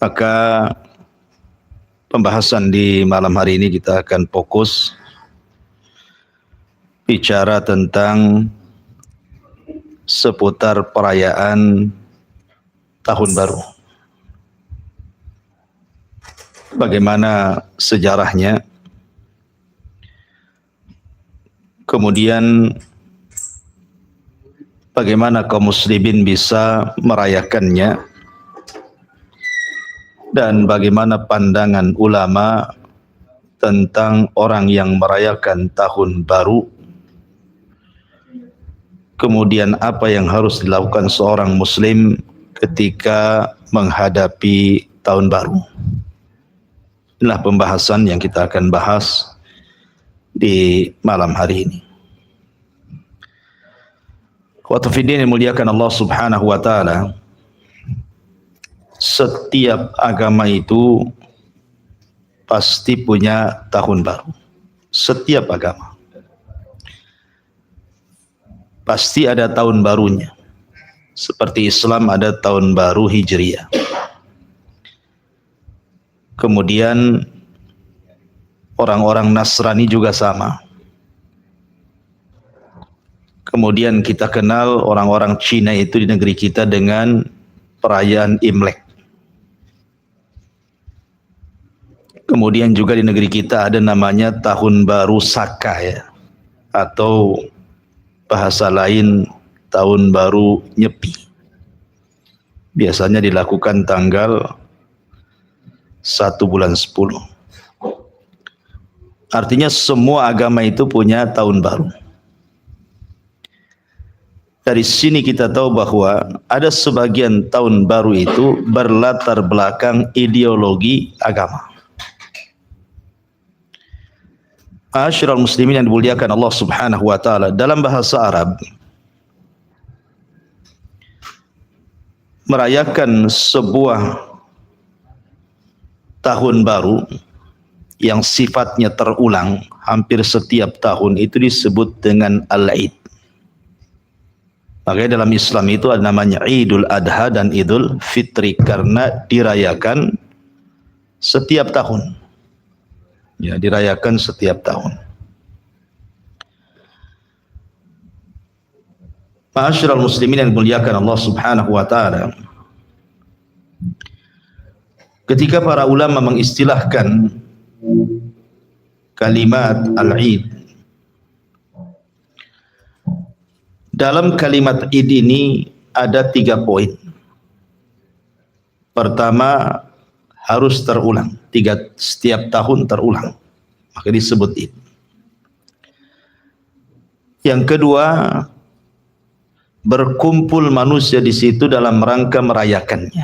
Maka pembahasan di malam hari ini kita akan fokus bicara tentang seputar perayaan Tahun Baru. Bagaimana sejarahnya, kemudian bagaimana kaum muslimin bisa merayakannya, dan bagaimana pandangan ulama tentang orang yang merayakan Tahun Baru. Kemudian apa yang harus dilakukan seorang muslim ketika menghadapi Tahun Baru. Inilah pembahasan yang kita akan bahas di malam hari ini. Wa tafidin yang muliakan Allah Subhanahu wa taala. Setiap agama itu pasti punya Tahun Baru. Setiap agama pasti ada tahun barunya. Seperti Islam ada Tahun Baru Hijriah. Kemudian orang-orang Nasrani juga sama. Kemudian kita kenal orang-orang Cina itu di negeri kita dengan perayaan Imlek. Kemudian juga di negeri kita ada namanya Tahun Baru Saka ya, atau bahasa lain Tahun Baru Nyepi. Biasanya dilakukan tanggal 1 bulan 10. Artinya semua agama itu punya Tahun Baru. Dari sini kita tahu bahwa ada sebagian Tahun Baru itu berlatar belakang ideologi agama. Ma'asyiral muslimin yang dimuliakan Allah Subhanahu wa taala, dalam bahasa Arab merayakan sebuah Tahun Baru yang sifatnya terulang hampir setiap tahun itu disebut dengan Al-Id. Makanya dalam Islam itu ada namanya Idul Adha dan Idul Fitri karena dirayakan setiap tahun. Ya, dirayakan setiap tahun. Ma'asyiral muslimin yang dimuliakan Allah Subhanahu wa taala. Ketika para ulama mengistilahkan kalimat Al-Id, dalam kalimat Id ini ada 3 poin. Pertama, harus terulang, setiap tahun terulang, maka disebut Id. Yang kedua, berkumpul manusia di situ dalam rangka merayakannya.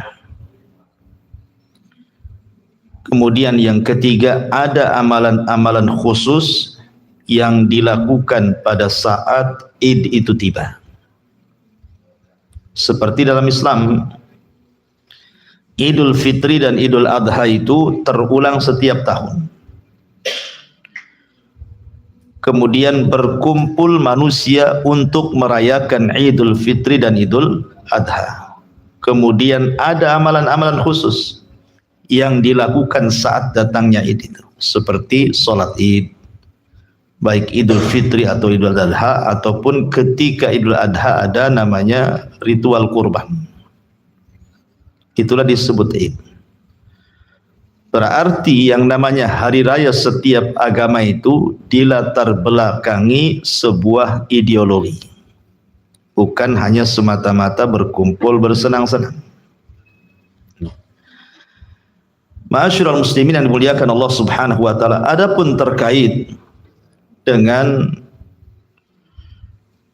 Kemudian yang ketiga, ada amalan-amalan khusus yang dilakukan pada saat Id itu tiba. Seperti dalam Islam, Idul Fitri dan Idul Adha itu terulang setiap tahun. Kemudian berkumpul manusia untuk merayakan Idul Fitri dan Idul Adha. Kemudian ada amalan-amalan khusus yang dilakukan saat datangnya Id itu, seperti sholat Id, baik Idul Fitri atau Idul Adha, ataupun ketika Idul Adha ada namanya ritual kurban. Itulah disebut Id. Berarti yang namanya hari raya setiap agama itu dilatar belakangi sebuah ideologi, bukan hanya semata-mata berkumpul bersenang-senang. Ma'asyiral muslimin yang dimuliakan Allah Subhanahu wa taala, adapun terkait dengan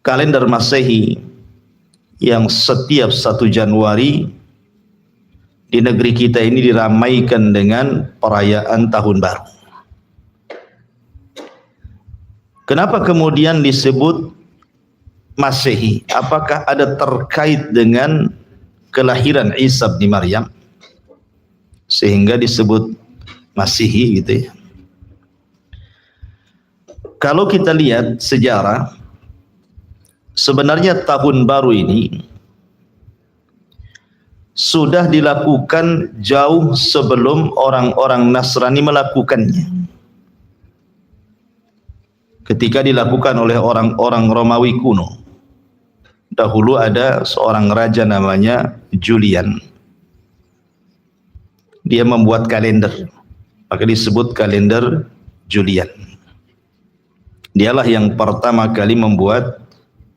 kalender Masehi yang setiap 1 Januari di negeri kita ini diramaikan dengan perayaan Tahun Baru. Kenapa kemudian disebut Masehi? Apakah ada terkait dengan kelahiran Isa bin Maryam sehingga disebut Masehi gitu ya? Kalau kita lihat sejarah, sebenarnya Tahun Baru ini sudah dilakukan jauh sebelum orang-orang Nasrani melakukannya. Ketika dilakukan oleh orang-orang Romawi kuno. Dahulu ada seorang raja namanya Julian. Dia membuat kalender, maka disebut kalender Julian. Dialah yang pertama kali membuat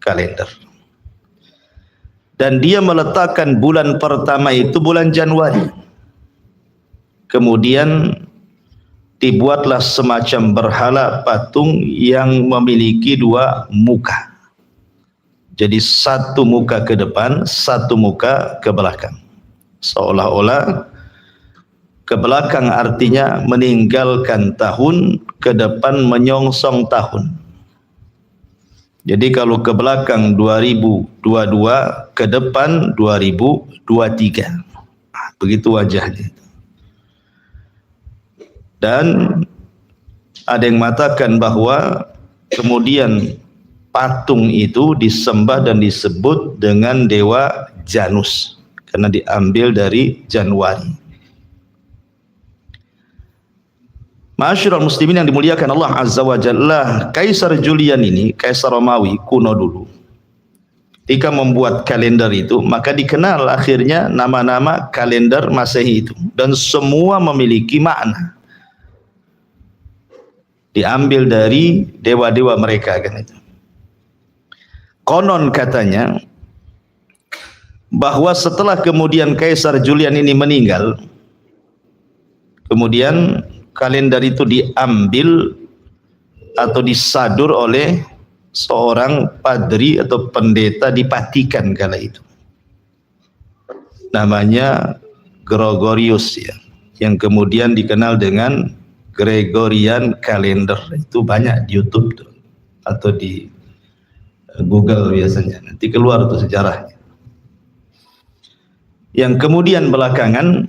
kalender. Dan dia meletakkan bulan pertama itu bulan Januari. Kemudian dibuatlah semacam berhala patung yang memiliki dua muka. Jadi satu muka ke depan, satu muka ke belakang. Seolah-olah ke belakang artinya meninggalkan tahun, ke depan menyongsong tahun. Jadi kalau ke belakang 2022, ke depan 2023. Begitu wajahnya. Dan ada yang mengatakan bahwa kemudian patung itu disembah dan disebut dengan dewa Janus karena diambil dari Januari. Ma'asyiral muslimin yang dimuliakan Allah Azza wa Jalla, Kaisar Julian ini, Kaisar Romawi kuno dulu, ketika membuat kalender itu, maka dikenal akhirnya nama-nama kalender Masehi itu, dan semua memiliki makna. Diambil dari dewa-dewa mereka kan itu. Konon katanya bahwa setelah kemudian Kaisar Julian ini meninggal, kemudian kalender itu diambil atau disadur oleh seorang padri atau pendeta di Vatikan kala itu. Namanya Gregorius ya, yang kemudian dikenal dengan Gregorian Calendar. Itu banyak di YouTube tuh, atau di Google biasanya. Nanti keluar tuh sejarahnya. Yang kemudian belakangan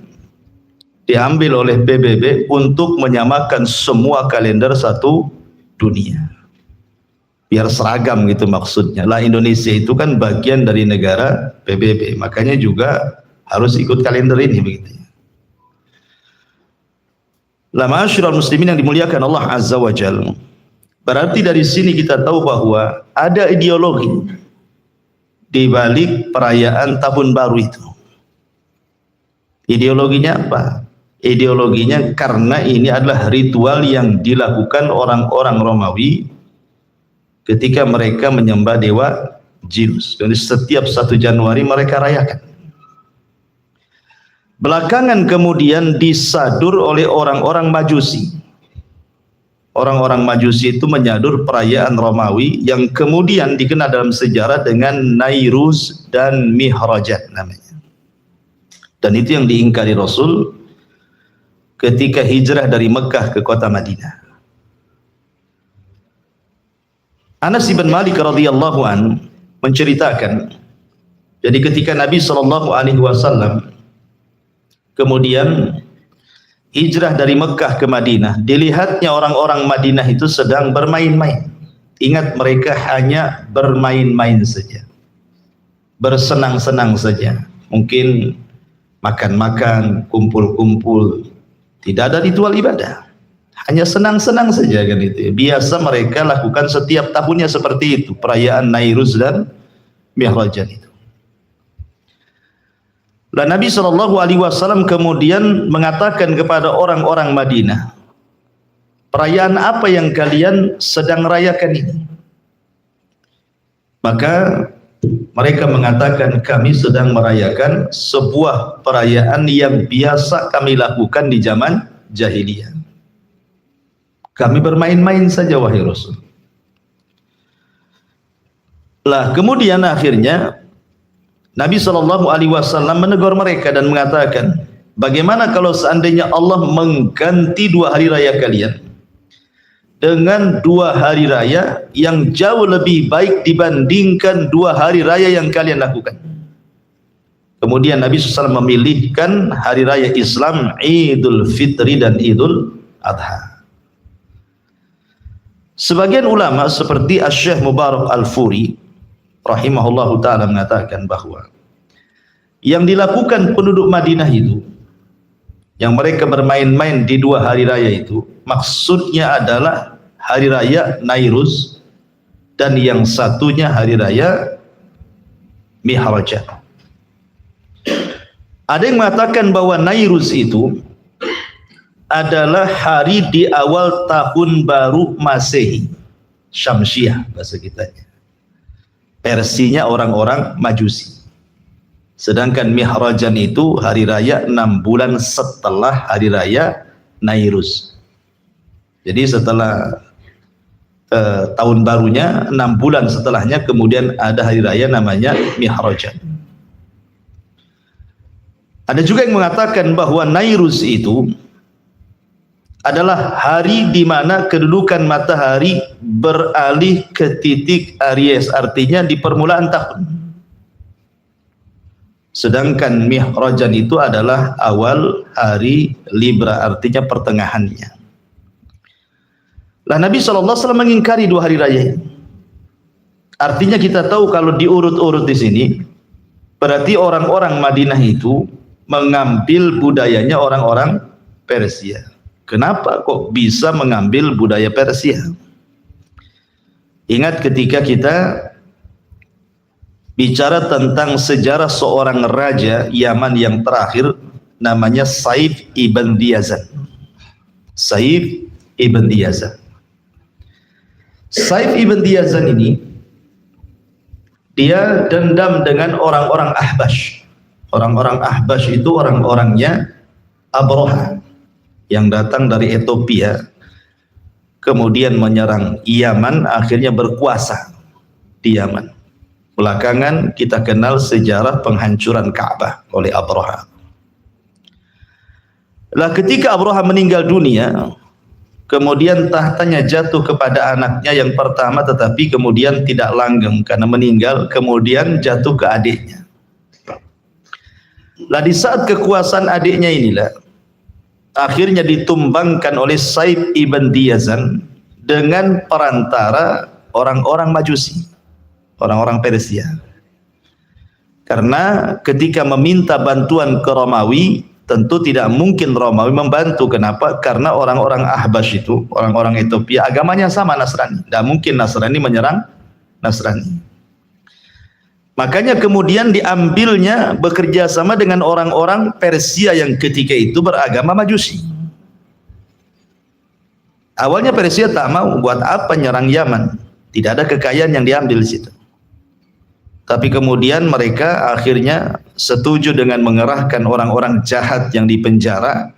diambil oleh PBB untuk menyamakan semua kalender satu dunia. Biar seragam gitu maksudnya. Lah Indonesia itu kan bagian dari negara PBB, makanya juga harus ikut kalender ini begitu. Lah ma'asyiral muslimin yang dimuliakan Allah Azza wa Jalla. Berarti dari sini kita tahu bahwa ada ideologi di balik perayaan tahun baru itu. Ideologinya apa? Ideologinya karena ini adalah ritual yang dilakukan orang-orang Romawi ketika mereka menyembah dewa Zeus. Dan setiap 1 Januari mereka rayakan. Belakangan kemudian disadur oleh orang-orang Majusi. Orang-orang Majusi itu menyadur perayaan Romawi yang kemudian dikenal dalam sejarah dengan Nairuz dan Mihrajat namanya. Dan itu yang diingkari Rasul ketika hijrah dari Mekah ke kota Madinah. Anas bin Malik radhiyallahu an menceritakan, jadi ketika Nabi SAW kemudian hijrah dari Mekah ke Madinah, dilihatnya orang-orang Madinah itu sedang bermain-main. Ingat, mereka hanya bermain-main saja, bersenang-senang saja, mungkin makan-makan, kumpul-kumpul, tidak ada ritual ibadah, hanya senang-senang saja kan itu. Biasa mereka lakukan setiap tahunnya seperti itu, perayaan Nairuz dan Mihrajat itu. Dan Nabi SAW kemudian mengatakan kepada orang-orang Madinah, perayaan apa yang kalian sedang rayakan ini? Maka mereka mengatakan, kami sedang merayakan sebuah perayaan yang biasa kami lakukan di zaman jahiliyah. Kami bermain-main saja wahai Rasul. Lah kemudian akhirnya Nabi SAW menegur mereka dan mengatakan, bagaimana kalau seandainya Allah mengganti 2 hari raya kalian dengan 2 hari raya yang jauh lebih baik dibandingkan 2 hari raya yang kalian lakukan. Kemudian Nabi SAW memilihkan hari raya Islam Idul Fitri dan Idul Adha. Sebagian ulama seperti Asy-Syaikh Mubarak Al-Furi rahimahullahu ta'ala mengatakan bahwa yang dilakukan penduduk Madinah itu, yang mereka bermain-main di 2 hari raya itu, maksudnya adalah hari raya Nairuz dan yang satunya hari raya Mihrajan. Ada yang mengatakan bahwa Nairuz itu adalah hari di awal tahun baru Masehi, Syamsiah bahasa kita. Versinya orang-orang Majusi. Sedangkan Mihrajan itu hari raya 6 bulan setelah hari raya Nairuz. Jadi setelah tahun barunya 6 bulan setelahnya kemudian ada hari raya namanya Mihrajan. Ada juga yang mengatakan bahwa Nairuz itu adalah hari di mana kedudukan matahari beralih ke titik Aries, artinya di permulaan tahun. Sedangkan Mihrajan itu adalah awal hari Libra, artinya pertengahannya. Lah Nabi SAW mengingkari 2 hari raya ini. Artinya kita tahu kalau diurut-urut di sini, berarti orang-orang Madinah itu mengambil budayanya orang-orang Persia. Kenapa kok bisa mengambil budaya Persia? Ingat ketika kita bicara tentang sejarah seorang raja Yaman yang terakhir, namanya Saif ibn Diyazan. Saif ibn Diyazan. Saif ibn Diyazan ini dia dendam dengan orang-orang Ahbash. Orang-orang Ahbash itu orang-orangnya Abraha yang datang dari Ethiopia, kemudian menyerang Yaman, akhirnya berkuasa di Yaman. Belakangan kita kenal sejarah penghancuran Ka'bah oleh Abraha. Lah ketika Abraha meninggal dunia, kemudian tahtanya jatuh kepada anaknya yang pertama, tetapi kemudian tidak langgeng karena meninggal, kemudian jatuh ke adiknya. Lah di saat kekuasaan adiknya inilah akhirnya ditumbangkan oleh Saif ibn Diyazan dengan perantara orang-orang Majusi, orang-orang Persia. Karena ketika meminta bantuan ke Romawi, tentu tidak mungkin Romawi membantu. Kenapa? Karena orang-orang Ahbash itu, orang-orang Ethiopia, agamanya sama, Nasrani. Tidak mungkin Nasrani menyerang Nasrani. Makanya kemudian diambilnya bekerja sama dengan orang-orang Persia yang ketika itu beragama Majusi. Awalnya Persia tak mau, buat apa nyerang Yaman? Tidak ada kekayaan yang diambil di situ. Tapi kemudian mereka akhirnya setuju dengan mengerahkan orang-orang jahat yang dipenjara,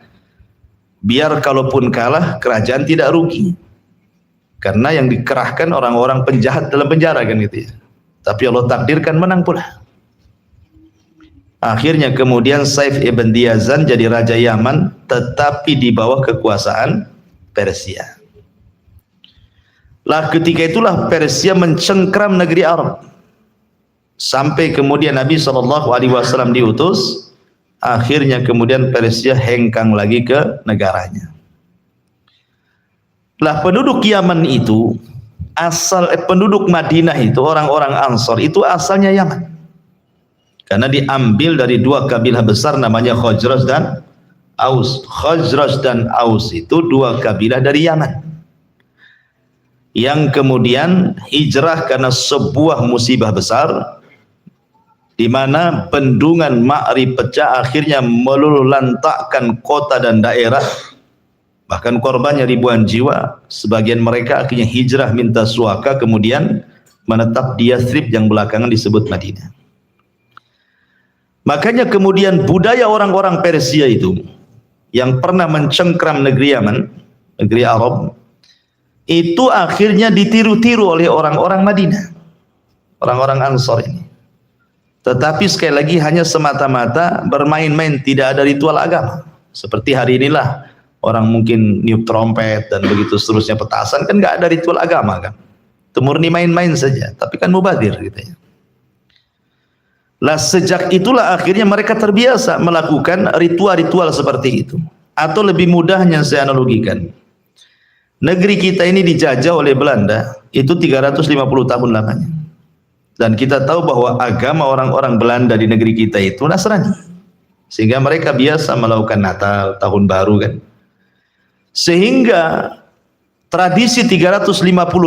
biar kalaupun kalah kerajaan tidak rugi. Karena yang dikerahkan orang-orang penjahat dalam penjara kan gitu ya. Tapi Allah takdirkan menang pula. Akhirnya kemudian Saif ibn Diyazan jadi raja Yaman, tetapi di bawah kekuasaan Persia. Lah ketika itulah Persia mencengkram negeri Arab. Sampai kemudian Nabi SAW diutus, akhirnya kemudian Persia hengkang lagi ke negaranya. Lah penduduk Yaman itu, penduduk Madinah itu, orang-orang Ansor itu asalnya Yaman. Karena diambil dari 2 kabilah besar namanya Khazraj dan Aus. Khazraj dan Aus itu 2 kabilah dari Yaman, yang kemudian hijrah karena sebuah musibah besar, di mana bendungan Ma'rib pecah, akhirnya meluluhlantakkan kota dan daerah, bahkan korbannya ribuan jiwa. Sebagian mereka akhirnya hijrah minta suaka, kemudian menetap di Yathrib yang belakangan disebut Madinah. Makanya kemudian budaya orang-orang Persia itu yang pernah mencengkram negeri Yaman, negeri Arab, itu akhirnya ditiru-tiru oleh orang-orang Madinah, orang-orang Ansor ini. Tetapi sekali lagi hanya semata-mata bermain-main, tidak ada ritual agama. Seperti hari inilah orang mungkin niup trompet dan begitu seterusnya, petasan, kan nggak ada ritual agama kan. Itu murni main-main saja, tapi kan mubadir gitu ya. Lah sejak itulah akhirnya mereka terbiasa melakukan ritual-ritual seperti itu. Atau lebih mudahnya saya analogikan, negeri kita ini dijajah oleh Belanda itu 350 tahun lamanya. Dan kita tahu bahwa agama orang-orang Belanda di negeri kita itu Nasrani, sehingga mereka biasa melakukan Natal, Tahun Baru kan. Sehingga tradisi 350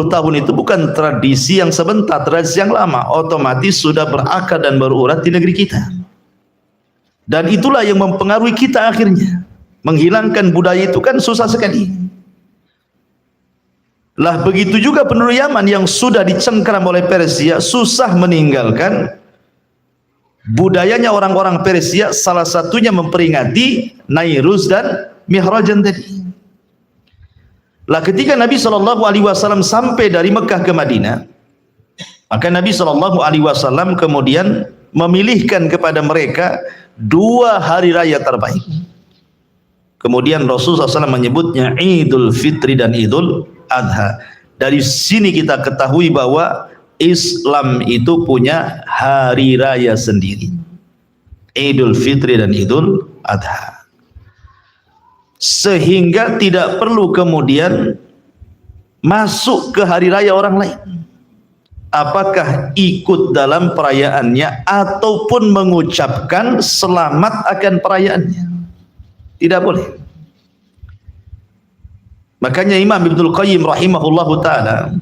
tahun itu bukan tradisi yang sebentar, tradisi yang lama, otomatis sudah berakar dan berurat di negeri kita. Dan itulah yang mempengaruhi kita akhirnya. Menghilangkan budaya itu kan susah sekali. Lah begitu juga penduduk Yaman yang sudah dicengkeram oleh Persia, susah meninggalkan budayanya orang-orang Persia, salah satunya memperingati Nairuz dan Mihrajan tadi. Lah ketika Nabi SAW sampai dari Mekah ke Madinah, maka Nabi SAW kemudian memilihkan kepada mereka 2 hari raya terbaik. Kemudian Rasulullah SAW menyebutnya Idul Fitri dan Idul Adha. Dari sini kita ketahui bahwa Islam itu punya hari raya sendiri, Idul Fitri dan Idul Adha, sehingga tidak perlu kemudian masuk ke hari raya orang lain, apakah ikut dalam perayaannya ataupun mengucapkan selamat akan perayaannya, tidak boleh. Makanya Imam Ibnul Qayyim rahimahullahu ta'ala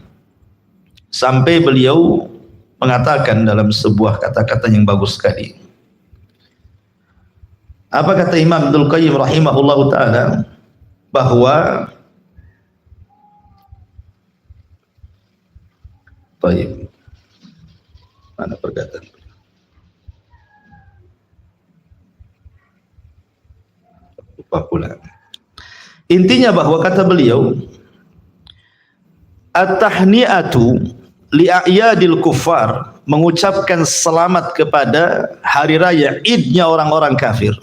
sampai beliau mengatakan dalam sebuah kata-kata yang bagus sekali. Apa kata Imam Ibnul Qayyim rahimahullahu ta'ala? Bahwa baik, mana perkataan? Lupa pula. Intinya bahwa kata beliau, at-tahni'atu li'a'yadil kuffar, mengucapkan selamat kepada hari raya idnya orang-orang kafir.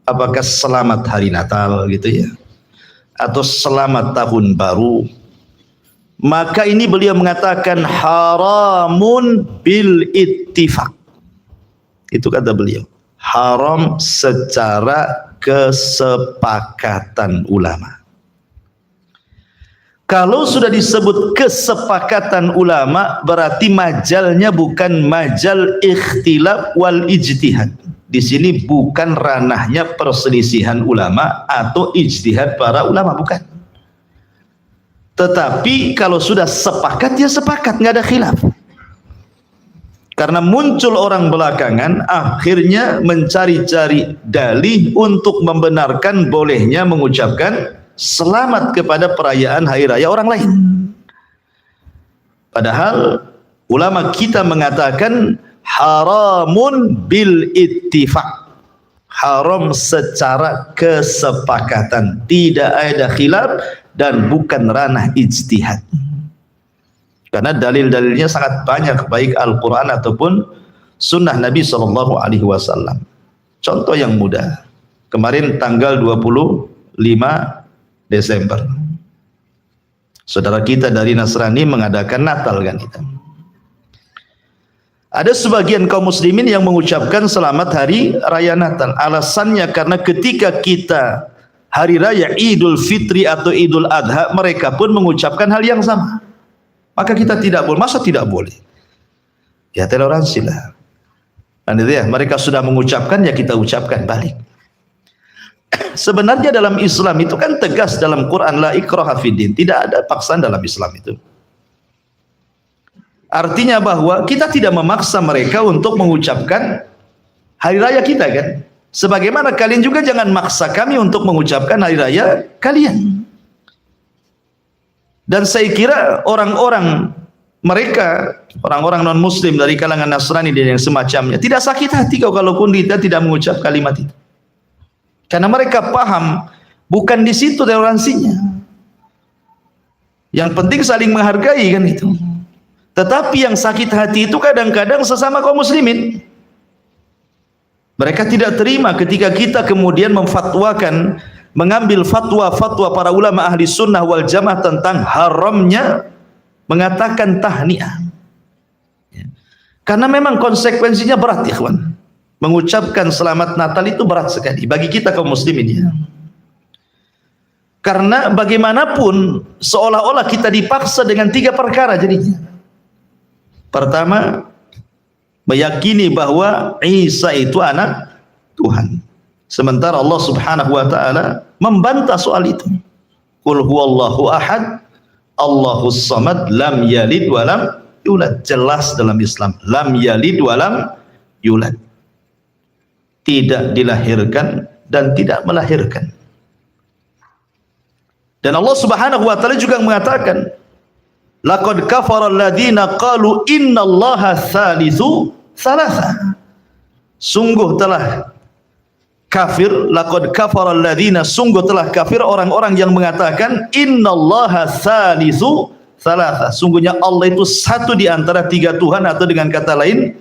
Apakah selamat hari Natal gitu ya, atau selamat tahun baru, maka ini beliau mengatakan haramun bil ittifaq. Itu kata beliau, haram secara kesepakatan ulama. Kalau sudah disebut kesepakatan ulama, berarti majalnya bukan majal ikhtilaf wal ijtihad. Di sini bukan ranahnya perselisihan ulama atau ijtihad para ulama, bukan. Tetapi kalau sudah sepakat, ya sepakat, nggak ada khilaf. Karena muncul orang belakangan akhirnya mencari-cari dalih untuk membenarkan bolehnya mengucapkan selamat kepada perayaan hari raya orang lain. Padahal ulama kita mengatakan haramun bil ittifaq, haram secara kesepakatan, tidak ada khilaf dan bukan ranah ijtihad. Karena dalil-dalilnya sangat banyak, baik Al-Quran ataupun Sunnah Nabi SAW. Contoh yang mudah, kemarin tanggal 25 Desember, saudara kita dari Nasrani mengadakan Natal kan itu. Ada sebagian kaum muslimin yang mengucapkan selamat hari raya Natal. Alasannya karena ketika kita hari raya Idul Fitri atau Idul Adha, mereka pun mengucapkan hal yang sama. Maka kita tidak boleh. Masa tidak boleh? Ya toleransi lah. Dan itu ya, mereka sudah mengucapkan, ya kita ucapkan balik. Sebenarnya dalam Islam itu kan tegas dalam Quran, la ikraha fiddin, tidak ada paksaan dalam Islam itu. Artinya bahwa kita tidak memaksa mereka untuk mengucapkan hari raya kita kan. Sebagaimana kalian juga jangan maksa kami untuk mengucapkan hari raya kalian. Dan saya kira orang-orang mereka, orang-orang non-muslim dari kalangan Nasrani dan yang semacamnya, tidak sakit hati kalaupun kita tidak mengucap kalimat itu. Karena mereka paham, bukan di situ toleransinya. Yang penting saling menghargai kan itu. Tetapi yang sakit hati itu kadang-kadang sesama kaum muslimin. Mereka tidak terima ketika kita kemudian memfatwakan, mengambil fatwa-fatwa para ulama ahli sunnah wal jamaah tentang haramnya mengatakan tahniah. Karena memang konsekuensinya berat ya kawan. Mengucapkan selamat Natal itu berat sekali bagi kita kaum muslimin ya. Karena bagaimanapun seolah-olah kita dipaksa dengan 3 perkara jadinya. Pertama, meyakini bahwa Isa itu anak Tuhan. Sementara Allah Subhanahu wa taala membantah soal itu. Qul huwallahu ahad, Allahus samad, lam yalid wa lam yulad. Jelas dalam Islam, lam yalid wa lam yulad. Tidak dilahirkan dan tidak melahirkan. Dan Allah Subhanahu wa taala juga mengatakan, laqad kafara alladziina qalu innallaha tsalitsu tsalatsa. Sungguh telah kafir, laqad kafara alladziina, sungguh telah kafir orang-orang yang mengatakan innallaha tsalitsu tsalatsa. Sungguhnya Allah itu satu di antara tiga Tuhan, atau dengan kata lain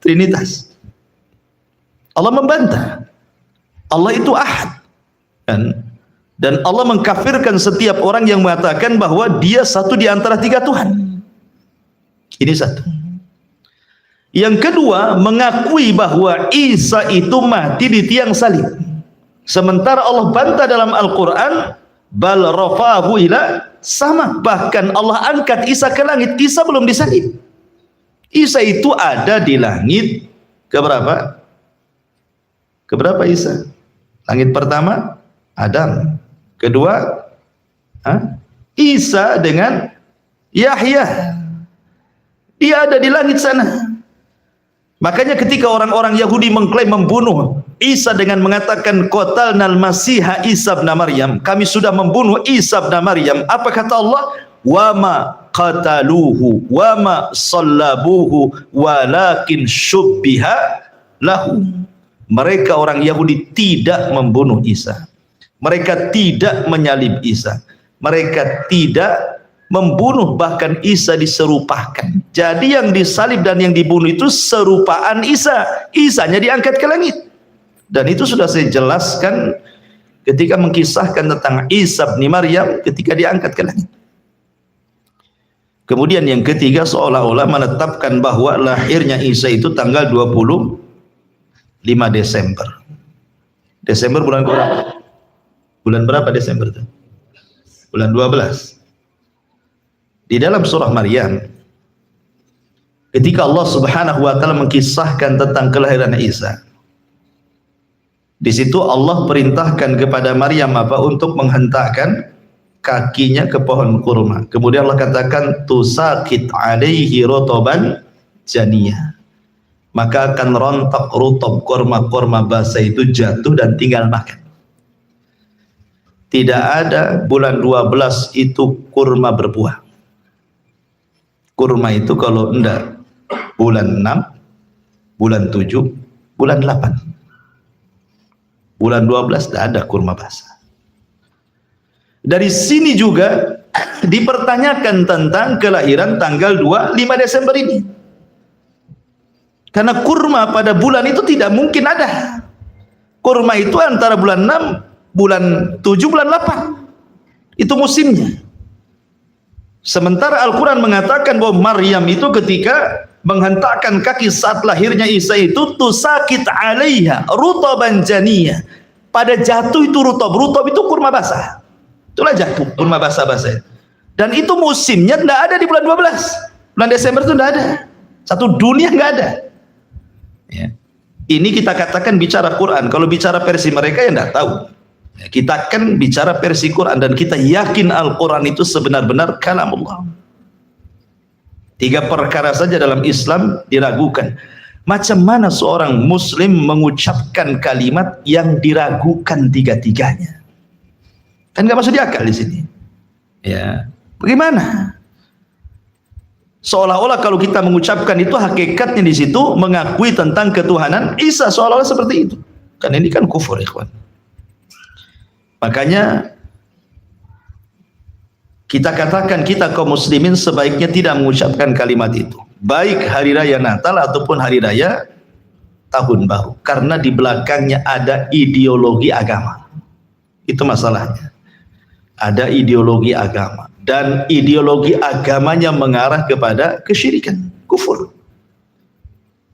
Trinitas. Allah membantah. Allah itu ahad. Dan Allah mengkafirkan setiap orang yang mengatakan bahwa dia satu di antara tiga Tuhan. Ini satu. Yang kedua, mengakui bahwa Isa itu mati di tiang salib. Sementara Allah bantah dalam Al-Quran, bal rafa'ahu ila sama. Bahkan Allah angkat Isa ke langit. Isa belum disalib. Isa itu ada di langit keberapa? Keberapa Isa? Langit pertama Adam. Kedua Isa dengan Yahya. Dia ada di langit sana. Makanya ketika orang-orang Yahudi mengklaim membunuh Isa dengan mengatakan qatalnal masiha Isa bin Maryam, kami sudah membunuh Isa bin Maryam, apa kata Allah? Wa ma qataluhu wa ma sallabuhu walakin syubbiha lahu. Mereka orang Yahudi tidak membunuh Isa. Mereka tidak menyalib Isa. Mereka tidak membunuh, bahkan Isa diserupakan. Jadi yang disalib dan yang dibunuh itu serupaan Isa. Isanya diangkat ke langit. Dan itu sudah saya jelaskan ketika mengkisahkan tentang Isa bin Maryam ketika diangkat ke langit. Kemudian yang ketiga, seolah-olah menetapkan bahwa lahirnya Isa itu tanggal 25 Desember. Desember bulan berapa? Bulan berapa Desember itu? Bulan 12. Di dalam surah Maryam, ketika Allah Subhanahu wa taala mengkisahkan tentang kelahiran Isa, di situ Allah perintahkan kepada Maryam untuk menghentakkan kakinya ke pohon kurma. Kemudian Allah katakan tusaqit alaihi rotoban janiyah. Maka akan rontok rutob kurma-kurma basah itu jatuh dan tinggal makan. Tidak ada bulan 12 itu kurma berbuah. Kurma itu kalau enggak bulan 6, bulan 7, bulan 8. Bulan 12 tidak ada kurma basah. Dari sini juga dipertanyakan tentang kelahiran tanggal 25 Desember ini. Karena kurma pada bulan itu tidak mungkin ada. Kurma itu antara bulan 6, bulan 7, bulan 8. Itu musimnya. Sementara Al-Quran mengatakan bahwa Maryam itu ketika menghentakkan kaki saat lahirnya Isa itu tusakit alaiha rutaban janiyah. Pada jatuh itu rutab. Rutab itu kurma basah. Itulah jatuh kurma basah-basah. Dan itu musimnya tidak ada di bulan 12. Bulan Desember itu tidak ada. Satu dunia nggak ada. Ya. Ini kita katakan bicara Quran. Kalau bicara versi mereka ya tidak tahu. Ya, kita kan bicara versi Quran dan kita yakin Al-Quran itu sebenar-benar kalamullah. 3 perkara saja dalam Islam diragukan. Macam mana seorang muslim mengucapkan kalimat yang diragukan 3-tiganya? Kan nggak masuk di akal di sini. Ya, bagaimana? Seolah-olah kalau kita mengucapkan itu hakikatnya di situ mengakui tentang ketuhanan Isa, seolah-olah seperti itu. Kan ini kan kufur, ikhwan. Makanya kita katakan kita kaum muslimin sebaiknya tidak mengucapkan kalimat itu, baik hari raya Natal ataupun hari raya Tahun Baru, karena di belakangnya ada ideologi agama. Itu masalahnya. Ada ideologi agama dan ideologi agamanya mengarah kepada kesyirikan, kufur.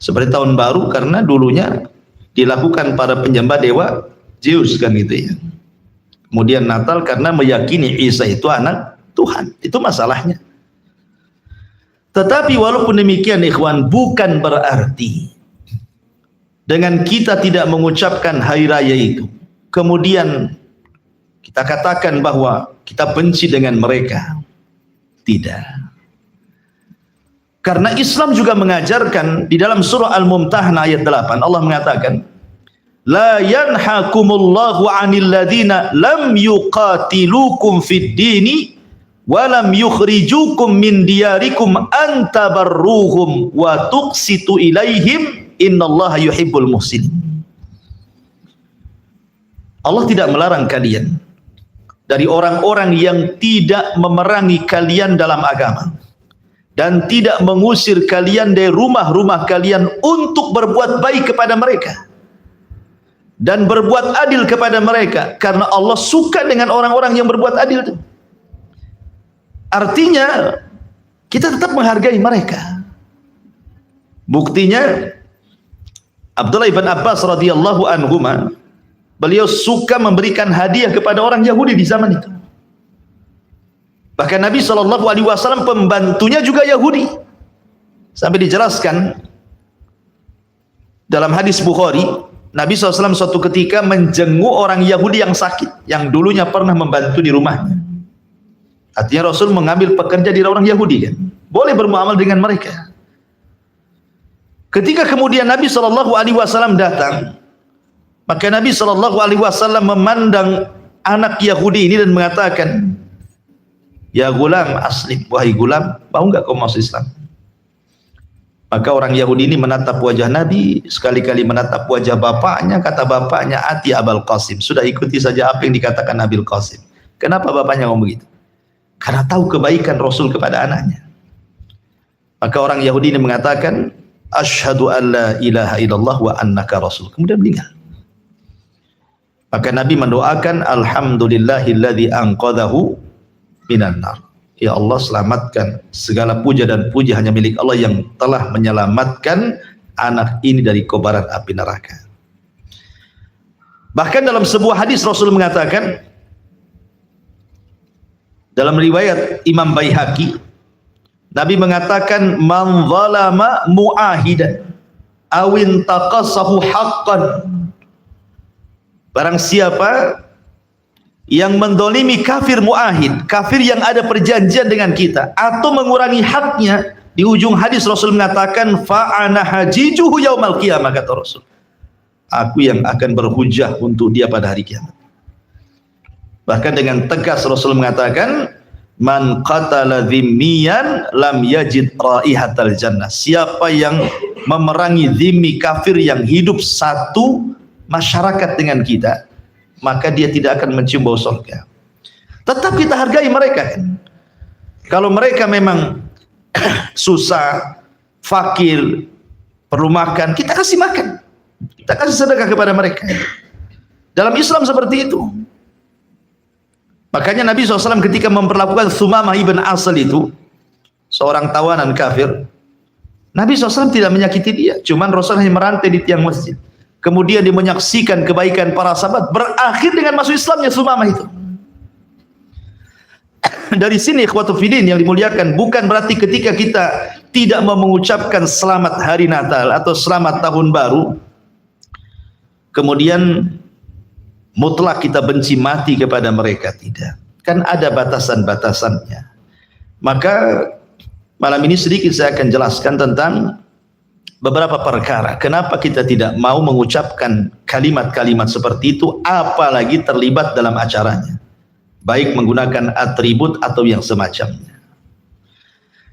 Seperti Tahun Baru karena dulunya dilakukan para penyembah dewa Zeus kan gitu ya. Kemudian Natal karena meyakini Isa itu anak Tuhan. Itu masalahnya. Tetapi walaupun demikian ikhwan, bukan berarti dengan kita tidak mengucapkan hari raya itu kemudian kita katakan bahwa kita benci dengan mereka. Tidak. Karena Islam juga mengajarkan di dalam surah Al-Mumtahanah ayat 8 Allah mengatakan, la yanhakumullahu 'anil ladzina lam yuqatilukum fid dini wa lam yukhrijukum min diyarikum an tabarruhum wa tuqsitu ilaihim innallaha yuhibbul muhsinin. Allah tidak melarang kalian dari orang-orang yang tidak memerangi kalian dalam agama dan tidak mengusir kalian dari rumah-rumah kalian untuk berbuat baik kepada mereka dan berbuat adil kepada mereka, karena Allah suka dengan orang-orang yang berbuat adil itu. Artinya kita tetap menghargai mereka. Buktinya Abdullah ibn Abbas radhiyallahu anhuma, beliau suka memberikan hadiah kepada orang Yahudi di zaman itu. Bahkan Nabi SAW pembantunya juga Yahudi. Sampai dijelaskan dalam hadis Bukhari, Nabi SAW suatu ketika menjenguk orang Yahudi yang sakit, yang dulunya pernah membantu di rumahnya. Artinya Rasul mengambil pekerja di orang Yahudi kan, boleh bermuamal dengan mereka. Ketika kemudian Nabi SAW datang, maka Nabi SAW memandang anak Yahudi ini dan mengatakan, ya gulam aslim, wahai gulam, mau enggak kau masuk Islam? Maka orang Yahudi ini menatap wajah Nabi, sekali-kali menatap wajah bapaknya, kata bapaknya, ati Abul Qasim, sudah ikuti saja apa yang dikatakan Abil Qasim. Kenapa bapaknya ngomong begitu? Karena tahu kebaikan Rasul kepada anaknya. Maka orang Yahudi ini mengatakan, asyhadu an la ilaha illallah wa annaka rasul. Kemudian meninggal. Maka Nabi mendoakan, alhamdulillahilladzi anqadhahu minan nar. Ya Allah, selamatkan, segala puja dan puji hanya milik Allah yang telah menyelamatkan anak ini dari kobaran api neraka. Bahkan dalam sebuah hadis Rasul mengatakan, dalam riwayat Imam Baihaqi, Nabi mengatakan, man zalama mu'ahidan awin taqasahu haqqan, barang siapa yang mendolimi kafir mu'ahid, kafir yang ada perjanjian dengan kita, atau mengurangi haknya, di ujung hadis Rasul mengatakan, fa'ana hajijuhu yaumal qiyamah, kata Rasul, aku yang akan berhujah untuk dia pada hari kiamat. Bahkan dengan tegas Rasul mengatakan, man qatala dhimmiyan lam yajid raihatal jannah, siapa yang memerangi dhimmi, kafir yang hidup satu masyarakat dengan kita, maka dia tidak akan mencium bau surga. Tetap kita hargai mereka kan. Kalau mereka memang susah, fakir, perlu makan, kita kasih makan, kita kasih sedekah kepada mereka. Dalam Islam seperti itu. Makanya Nabi SAW ketika memperlakukan Thumamah ibn Asal itu, seorang tawanan kafir, Nabi SAW tidak menyakiti dia, cuman Rasul hanya merantai di tiang masjid. Kemudian dia menyaksikan kebaikan para sahabat, berakhir dengan masuk Islamnya Thumamah itu. Dari sini ikhwatu fiddin yang dimuliakan, bukan berarti ketika kita tidak mau mengucapkan selamat hari Natal atau selamat tahun baru, kemudian mutlak kita benci mati kepada mereka. Tidak, kan ada batasan-batasannya. Maka malam ini sedikit saya akan jelaskan tentang beberapa perkara kenapa kita tidak mau mengucapkan kalimat-kalimat seperti itu, apalagi terlibat dalam acaranya, baik menggunakan atribut atau yang semacamnya.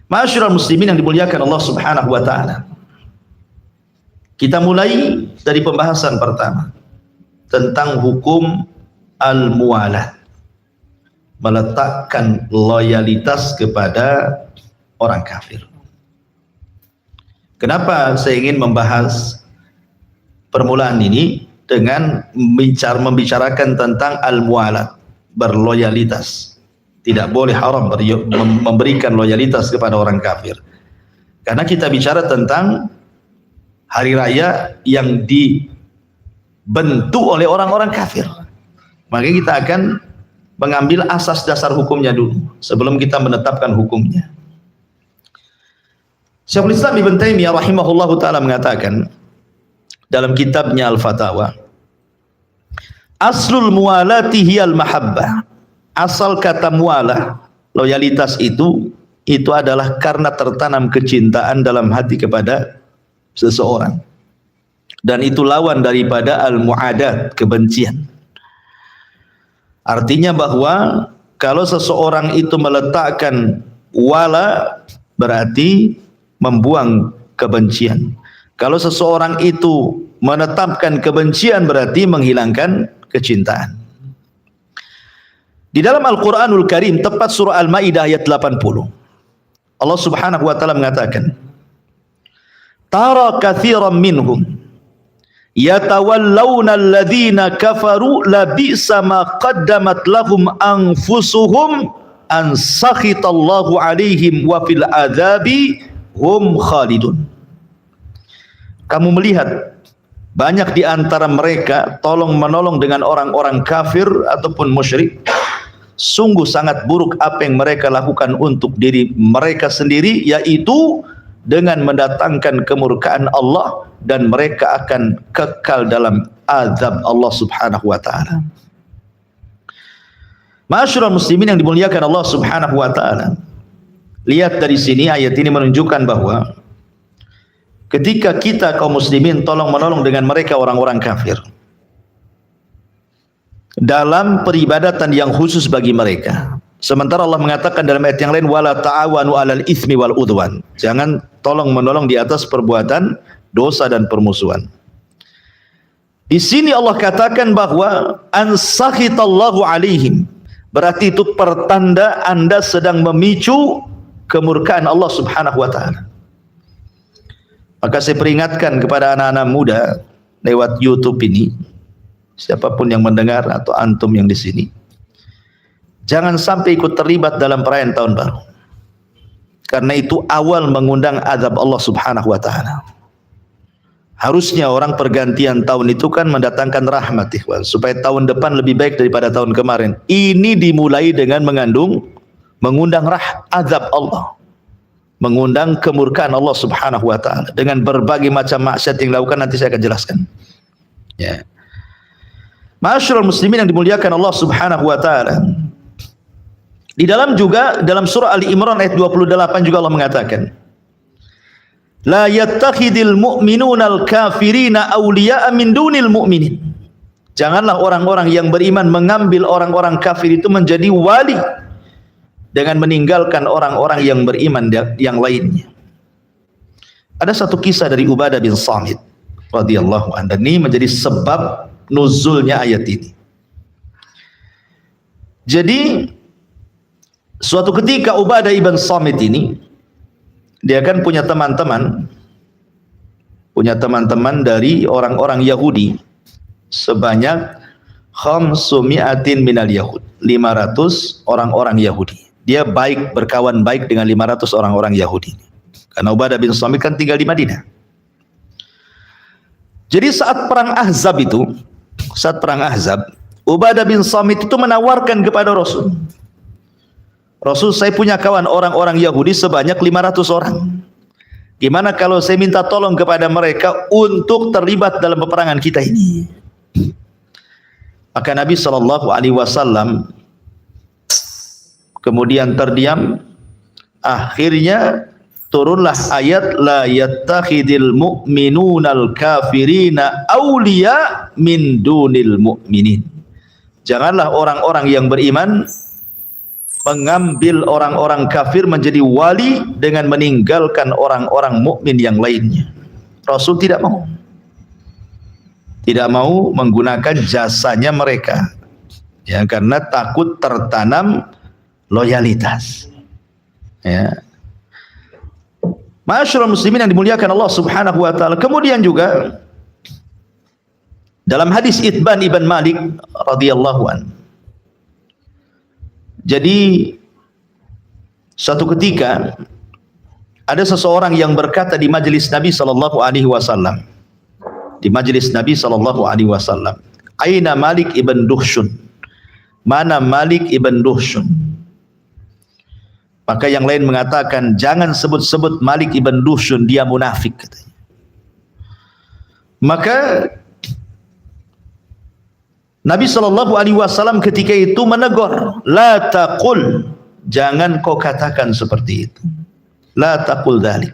Ma'asyiral muslimin yang dimuliakan Allah Subhanahu wa taala, kita mulai dari pembahasan pertama tentang hukum al-muwalah, meletakkan loyalitas kepada orang kafir. Kenapa saya ingin membahas permulaan ini dengan membicarakan tentang al-muwalah, berloyalitas. Tidak boleh haram memberikan loyalitas kepada orang kafir. Karena kita bicara tentang hari raya yang dibentuk oleh orang-orang kafir. Maka kita akan mengambil asas dasar hukumnya dulu sebelum kita menetapkan hukumnya. Syekhul Islam Ibn Taimiyah rahimahullahu taala mengatakan dalam kitabnya Al-Fatawa, aslul muwalati hiyal mahabbah. Asal kata mualah, loyalitas itu adalah karena tertanam kecintaan dalam hati kepada seseorang. Dan itu lawan daripada al-mu'adat, kebencian. Artinya bahwa kalau seseorang itu meletakkan wala, berarti membuang kebencian. Kalau seseorang itu menetapkan kebencian, berarti menghilangkan kecintaan. Di dalam Al-Quranul Karim, tepat surah Al-Ma'idah ayat 80, Allah subhanahu wa ta'ala mengatakan, tara kathiran minhum yatawallawna alladhina kafaru labisa ma qaddamat lahum anfusuhum an sakhitallahu alaihim wa fil adzabi hum khalidun. Kamu melihat banyak di antara mereka tolong menolong dengan orang-orang kafir ataupun musyrik. Sungguh sangat buruk apa yang mereka lakukan untuk diri mereka sendiri, yaitu dengan mendatangkan kemurkaan Allah, dan mereka akan kekal dalam azab Allah subhanahu wa ta'ala. Ma'asyiral muslimin yang dimuliakan Allah subhanahu wa ta'ala, lihat dari sini, ayat ini menunjukkan bahwa ketika kita kaum muslimin tolong menolong dengan mereka orang-orang kafir dalam peribadatan yang khusus bagi mereka, sementara Allah mengatakan dalam ayat yang lain, wala ta'awanu 'alal itsmi wal udwan, jangan tolong menolong di atas perbuatan dosa dan permusuhan. Di sini Allah katakan bahwa an sakhitallahu alaihim, berarti itu pertanda Anda sedang memicu kemurkaan Allah subhanahu wa ta'ala. Maka saya peringatkan kepada anak-anak muda lewat YouTube ini, siapapun yang mendengar atau antum yang di sini, jangan sampai ikut terlibat dalam perayaan tahun baru, karena itu awal mengundang azab Allah subhanahu wa ta'ala. Harusnya orang pergantian tahun itu kan mendatangkan rahmat, ikhwan, supaya tahun depan lebih baik daripada tahun kemarin. Ini dimulai dengan mengundang azab Allah, mengundang kemurkaan Allah subhanahu wa ta'ala dengan berbagai macam maksiat yang dilakukan. Nanti saya akan jelaskan, ya. Ma'asyiral muslimin yang dimuliakan Allah subhanahu wa ta'ala, di dalam surah Ali Imran ayat 28 juga Allah mengatakan, la yattakhidil mu'minuna al-kafirina awliya'a min dunil mu'minin. Janganlah orang-orang yang beriman mengambil orang-orang kafir itu menjadi wali dengan meninggalkan orang-orang yang beriman yang lainnya. Ada satu kisah dari Ubadah bin Samit radhiyallahu anhu, ini menjadi sebab nuzulnya ayat ini. Jadi suatu ketika Ubadah ibn Samit ini, dia kan punya teman-teman dari orang-orang Yahudi sebanyak 500 minal Yahud, 500 orang-orang Yahudi. Dia berkawan baik dengan 500 orang-orang Yahudi, karena Ubadah bin Samit kan tinggal di Madinah. Jadi saat perang Ahzab, Ubadah bin Samit itu menawarkan kepada Rasul, saya punya kawan orang-orang Yahudi sebanyak 500 orang. Gimana kalau saya minta tolong kepada mereka untuk terlibat dalam peperangan kita ini? Maka Nabi SAW kemudian terdiam. Akhirnya turunlah ayat la yattakhidil mu'minunal kafirina awliya min dunil mu'minin. Janganlah orang-orang yang beriman mengambil orang-orang kafir menjadi wali dengan meninggalkan orang-orang mukmin yang lainnya. Rasul tidak mau menggunakan jasanya mereka, ya, karena takut tertanam loyalitas, ya. Ma'asyiral muslimin yang dimuliakan Allah subhanahu wa ta'ala. Kemudian juga dalam hadis Itban ibn Malik radhiyallahu anhu, jadi suatu ketika ada seseorang yang berkata di majelis Nabi sallallahu alaihi wasallam, aina Malik ibn Duhshun, mana Malik ibn Duhshun? Maka yang lain mengatakan jangan sebut-sebut Malik ibn Dushun, dia munafik katanya. Maka Nabi SAW ketika itu menegur, la taqul, jangan kau katakan seperti itu. La taqul dzalik.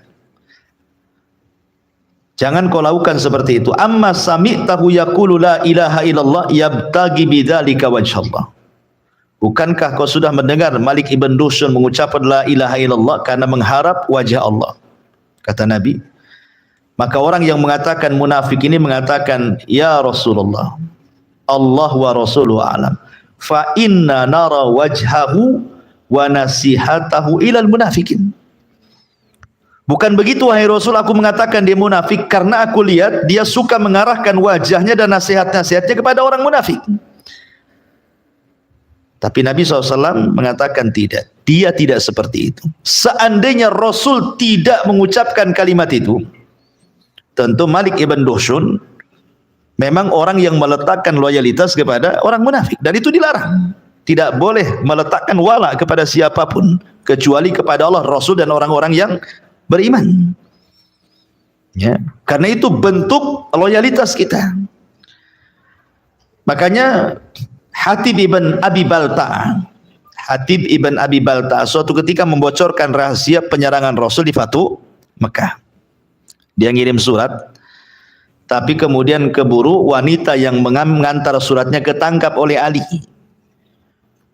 Jangan kau lakukan seperti itu. Amma sami'tahu yaqulu la ilaha illallah yabtagi bidzalika wajhallah. Bukankah kau sudah mendengar Malik ibn Dushun mengucapkan la ilaha illallah karena mengharap wajah Allah? Kata Nabi. Maka orang yang mengatakan munafik ini mengatakan, ya Rasulullah, Allah wa Rasuluhu a'lam. Fa inna nara wajhahu wa nasihatahu ilal munafikin. Bukan begitu wahai Rasul, aku mengatakan dia munafik karena aku lihat dia suka mengarahkan wajahnya dan nasihat-nasihatnya kepada orang munafik. Tapi Nabi SAW mengatakan tidak, dia tidak seperti itu. Seandainya Rasul tidak mengucapkan kalimat itu, tentu Malik ibn Dushun memang orang yang meletakkan loyalitas kepada orang munafik, dan itu dilarang. Tidak boleh meletakkan wala kepada siapapun kecuali kepada Allah, Rasul dan orang-orang yang beriman. Ya, karena itu bentuk loyalitas kita. Makanya Hatib ibn Abi Balta'a, Hatib ibn Abi Balta'a suatu ketika membocorkan rahasia penyerangan Rasul di Fatu Mekah. Dia ngirim surat, tapi kemudian keburu wanita yang mengantar suratnya ketangkap oleh Ali.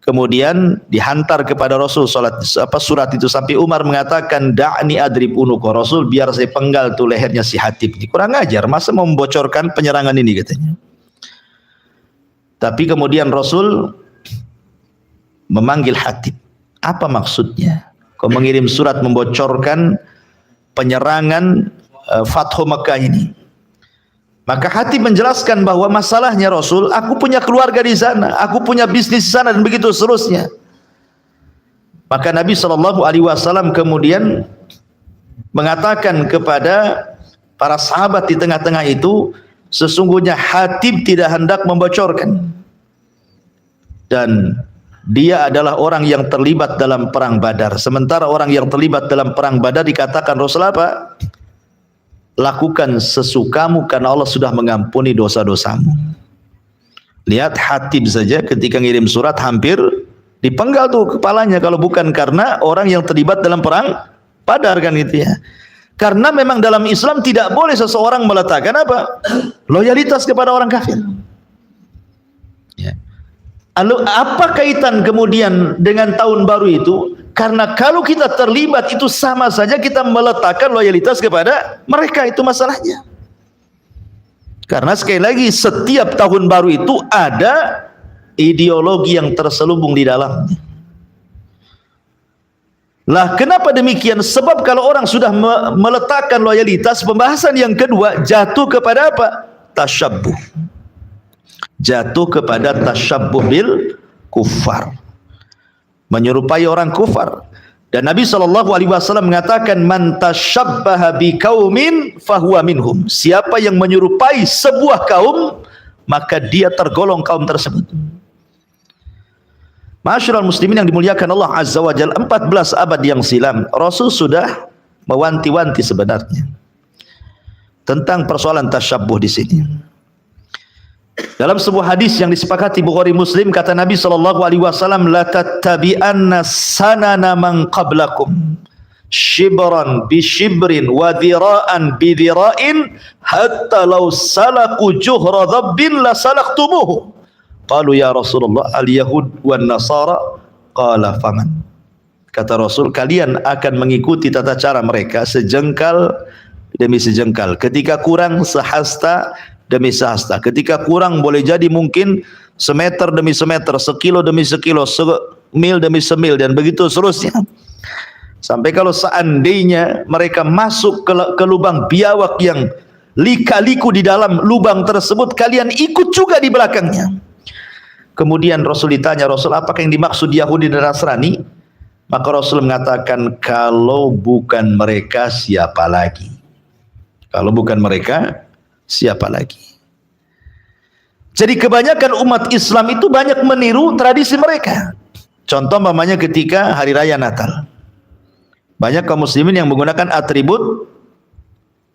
Kemudian dihantar kepada Rasul surat itu, sampai Umar mengatakan da'ni adrib unuqa, Rasul biar saya penggal tuh lehernya si Hatib ini. Kurang ajar, masa mau membocorkan penyerangan ini katanya. Tapi kemudian Rasul memanggil Hatib. Apa maksudnya? Kau mengirim surat membocorkan penyerangan Fathu Mekah ini. Maka Hatib menjelaskan bahwa masalahnya Rasul, aku punya keluarga di sana, aku punya bisnis di sana, dan begitu seterusnya. Maka Nabi SAW kemudian mengatakan kepada para sahabat di tengah-tengah itu, sesungguhnya Hatib tidak hendak membocorkan, dan dia adalah orang yang terlibat dalam perang Badar. Sementara orang yang terlibat dalam perang Badar dikatakan Rasul apa? Lakukan sesukamu karena Allah sudah mengampuni dosa-dosamu. Lihat Hatib saja ketika ngirim surat hampir dipenggal tuh kepalanya, kalau bukan karena orang yang terlibat dalam perang Badar kan gitu ya. Karena memang dalam Islam tidak boleh seseorang meletakkan apa? Loyalitas kepada orang kafir. Ya. Lalu apa kaitan kemudian dengan tahun baru itu? Karena kalau kita terlibat itu sama saja kita meletakkan loyalitas kepada mereka, itu masalahnya. Karena sekali lagi setiap tahun baru itu ada ideologi yang terselubung di dalamnya. Lah kenapa demikian? Sebab kalau orang sudah meletakkan loyalitas, pembahasan yang kedua jatuh kepada apa? Tasyabbuh. Jatuh kepada tasyabbuh bil kuffar, menyerupai orang kufar. Dan Nabi SAW mengatakan man tasyabbaha biqaumin fahuwa minhum. Siapa yang menyerupai sebuah kaum, maka dia tergolong kaum tersebut. Ma'asyiral muslimin yang dimuliakan Allah Azza wa Jalla, 14 abad yang silam Rasul sudah mewanti-wanti sebenarnya tentang persoalan tasyabbuh di sini. Dalam sebuah hadis yang disepakati Bukhari Muslim, kata Nabi SAW, la tattabi'anna sanana man qablakum shibran bi shibrin wa dhira'an bi dhira'in hatta law salaku juhra dhabbin la salaktumuhu. Qalu ya Rasulullah al-yahud wan nasara, qala faman. Kata Rasul, kalian akan mengikuti tata cara mereka sejengkal demi sejengkal, ketika kurang sehasta demi sehasta, ketika kurang boleh jadi mungkin semeter demi semeter, sekilo demi sekilo, semil demi semil, dan begitu seterusnya. Sampai kalau seandainya mereka masuk ke lubang biawak yang lika-liku di dalam lubang tersebut, kalian ikut juga di belakangnya. Kemudian Rasul ditanya, Rasul, apakah yang dimaksud Yahudi dan Nasrani? Maka Rasul mengatakan, kalau bukan mereka siapa lagi? Kalau bukan mereka siapa lagi? Jadi kebanyakan umat Islam itu banyak meniru tradisi mereka. Contoh mamanya ketika hari raya Natal, Banyak kaum muslimin yang menggunakan atribut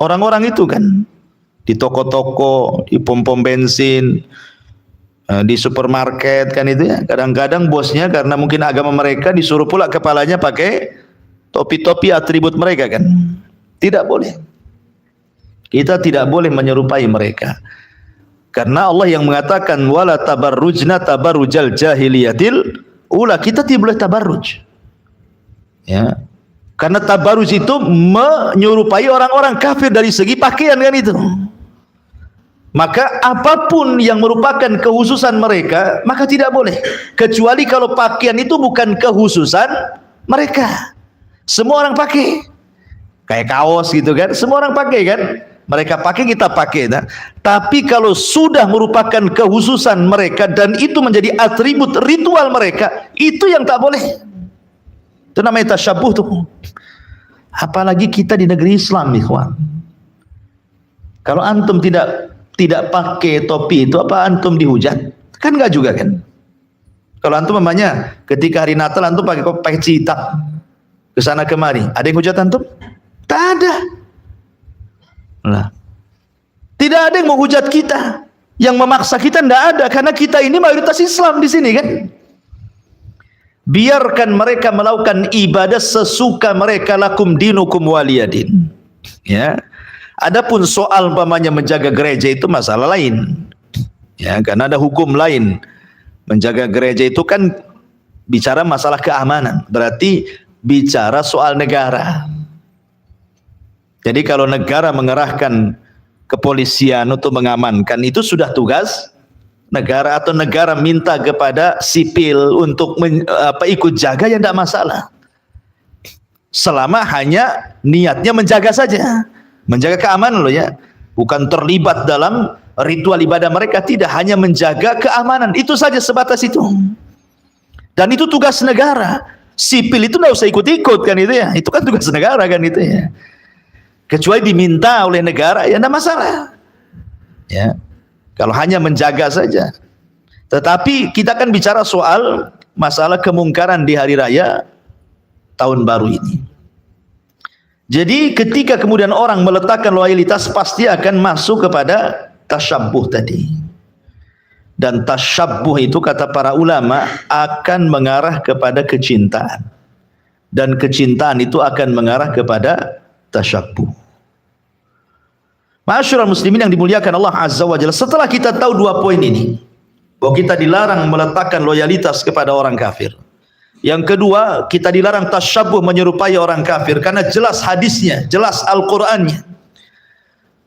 orang-orang itu kan, di toko-toko, di pom-pom bensin, di supermarket kan itu ya. Kadang-kadang bosnya karena mungkin agama mereka disuruh pula kepalanya pakai topi-topi atribut mereka kan. Tidak boleh. Kita tidak boleh menyerupai mereka. Karena Allah yang mengatakan wala tabarrujna tabarrujal jahiliyatil ula, kita tidak boleh tabarruj. Ya. Karena tabarruj itu menyerupai orang-orang kafir dari segi pakaian kan itu. Maka apapun yang merupakan kekhususan mereka, maka tidak boleh. Kecuali kalau pakaian itu bukan kekhususan mereka. Semua orang pakai. Kayak kaos gitu kan, semua orang pakai kan. Mereka pakai, kita pakai. Nah. Tapi kalau sudah merupakan kekhususan mereka dan itu menjadi atribut ritual mereka, itu yang tak boleh. Itu namanya tasyabbuh tuh. Apalagi kita di negeri Islam, ikhwan. Kalau antum tidak pakai topi itu, apa antum dihujat? Kan enggak juga kan? Kalau antum namanya ketika hari Natal antum pakai citak ke sana kemari, ada yang hujat antum? Tak ada. Nah, tidak ada yang menghujat kita, yang memaksa kita tidak ada, karena kita ini mayoritas Islam di sini kan. Biarkan mereka melakukan ibadah sesuka mereka, lakum dinukum waliyadin. Ya. Adapun soal umpamanya menjaga gereja itu masalah lain. Ya, karena ada hukum lain. Menjaga gereja itu kan bicara masalah keamanan, berarti bicara soal negara. Jadi kalau negara mengerahkan kepolisian untuk mengamankan, itu sudah tugas negara, atau negara minta kepada sipil untuk ikut jaga, ya tidak masalah. Selama hanya niatnya menjaga saja, menjaga keamanan loh ya, bukan terlibat dalam ritual ibadah mereka, tidak, hanya menjaga keamanan, itu saja, sebatas itu. Dan itu tugas negara. Sipil itu tidak usah ikut-ikut kan itu ya, itu kan tugas negara kan itu ya. Kecuali diminta oleh negara, ya tidak masalah. Ya. Kalau hanya menjaga saja. Tetapi kita kan bicara soal masalah kemungkaran di hari raya tahun baru ini. Jadi ketika kemudian orang meletakkan loyalitas, pasti akan masuk kepada tasyabbuh tadi. Dan tasyabbuh itu kata para ulama akan mengarah kepada kecintaan. Dan kecintaan itu akan mengarah kepada tasyabbuh. Ma'asyiral muslimin yang dimuliakan Allah Azza wa Jalla, setelah kita tahu dua poin ini, bahwa kita dilarang meletakkan loyalitas kepada orang kafir. Yang kedua, kita dilarang tasyabbuh menyerupai orang kafir, karena jelas hadisnya, jelas Al-Qur'annya.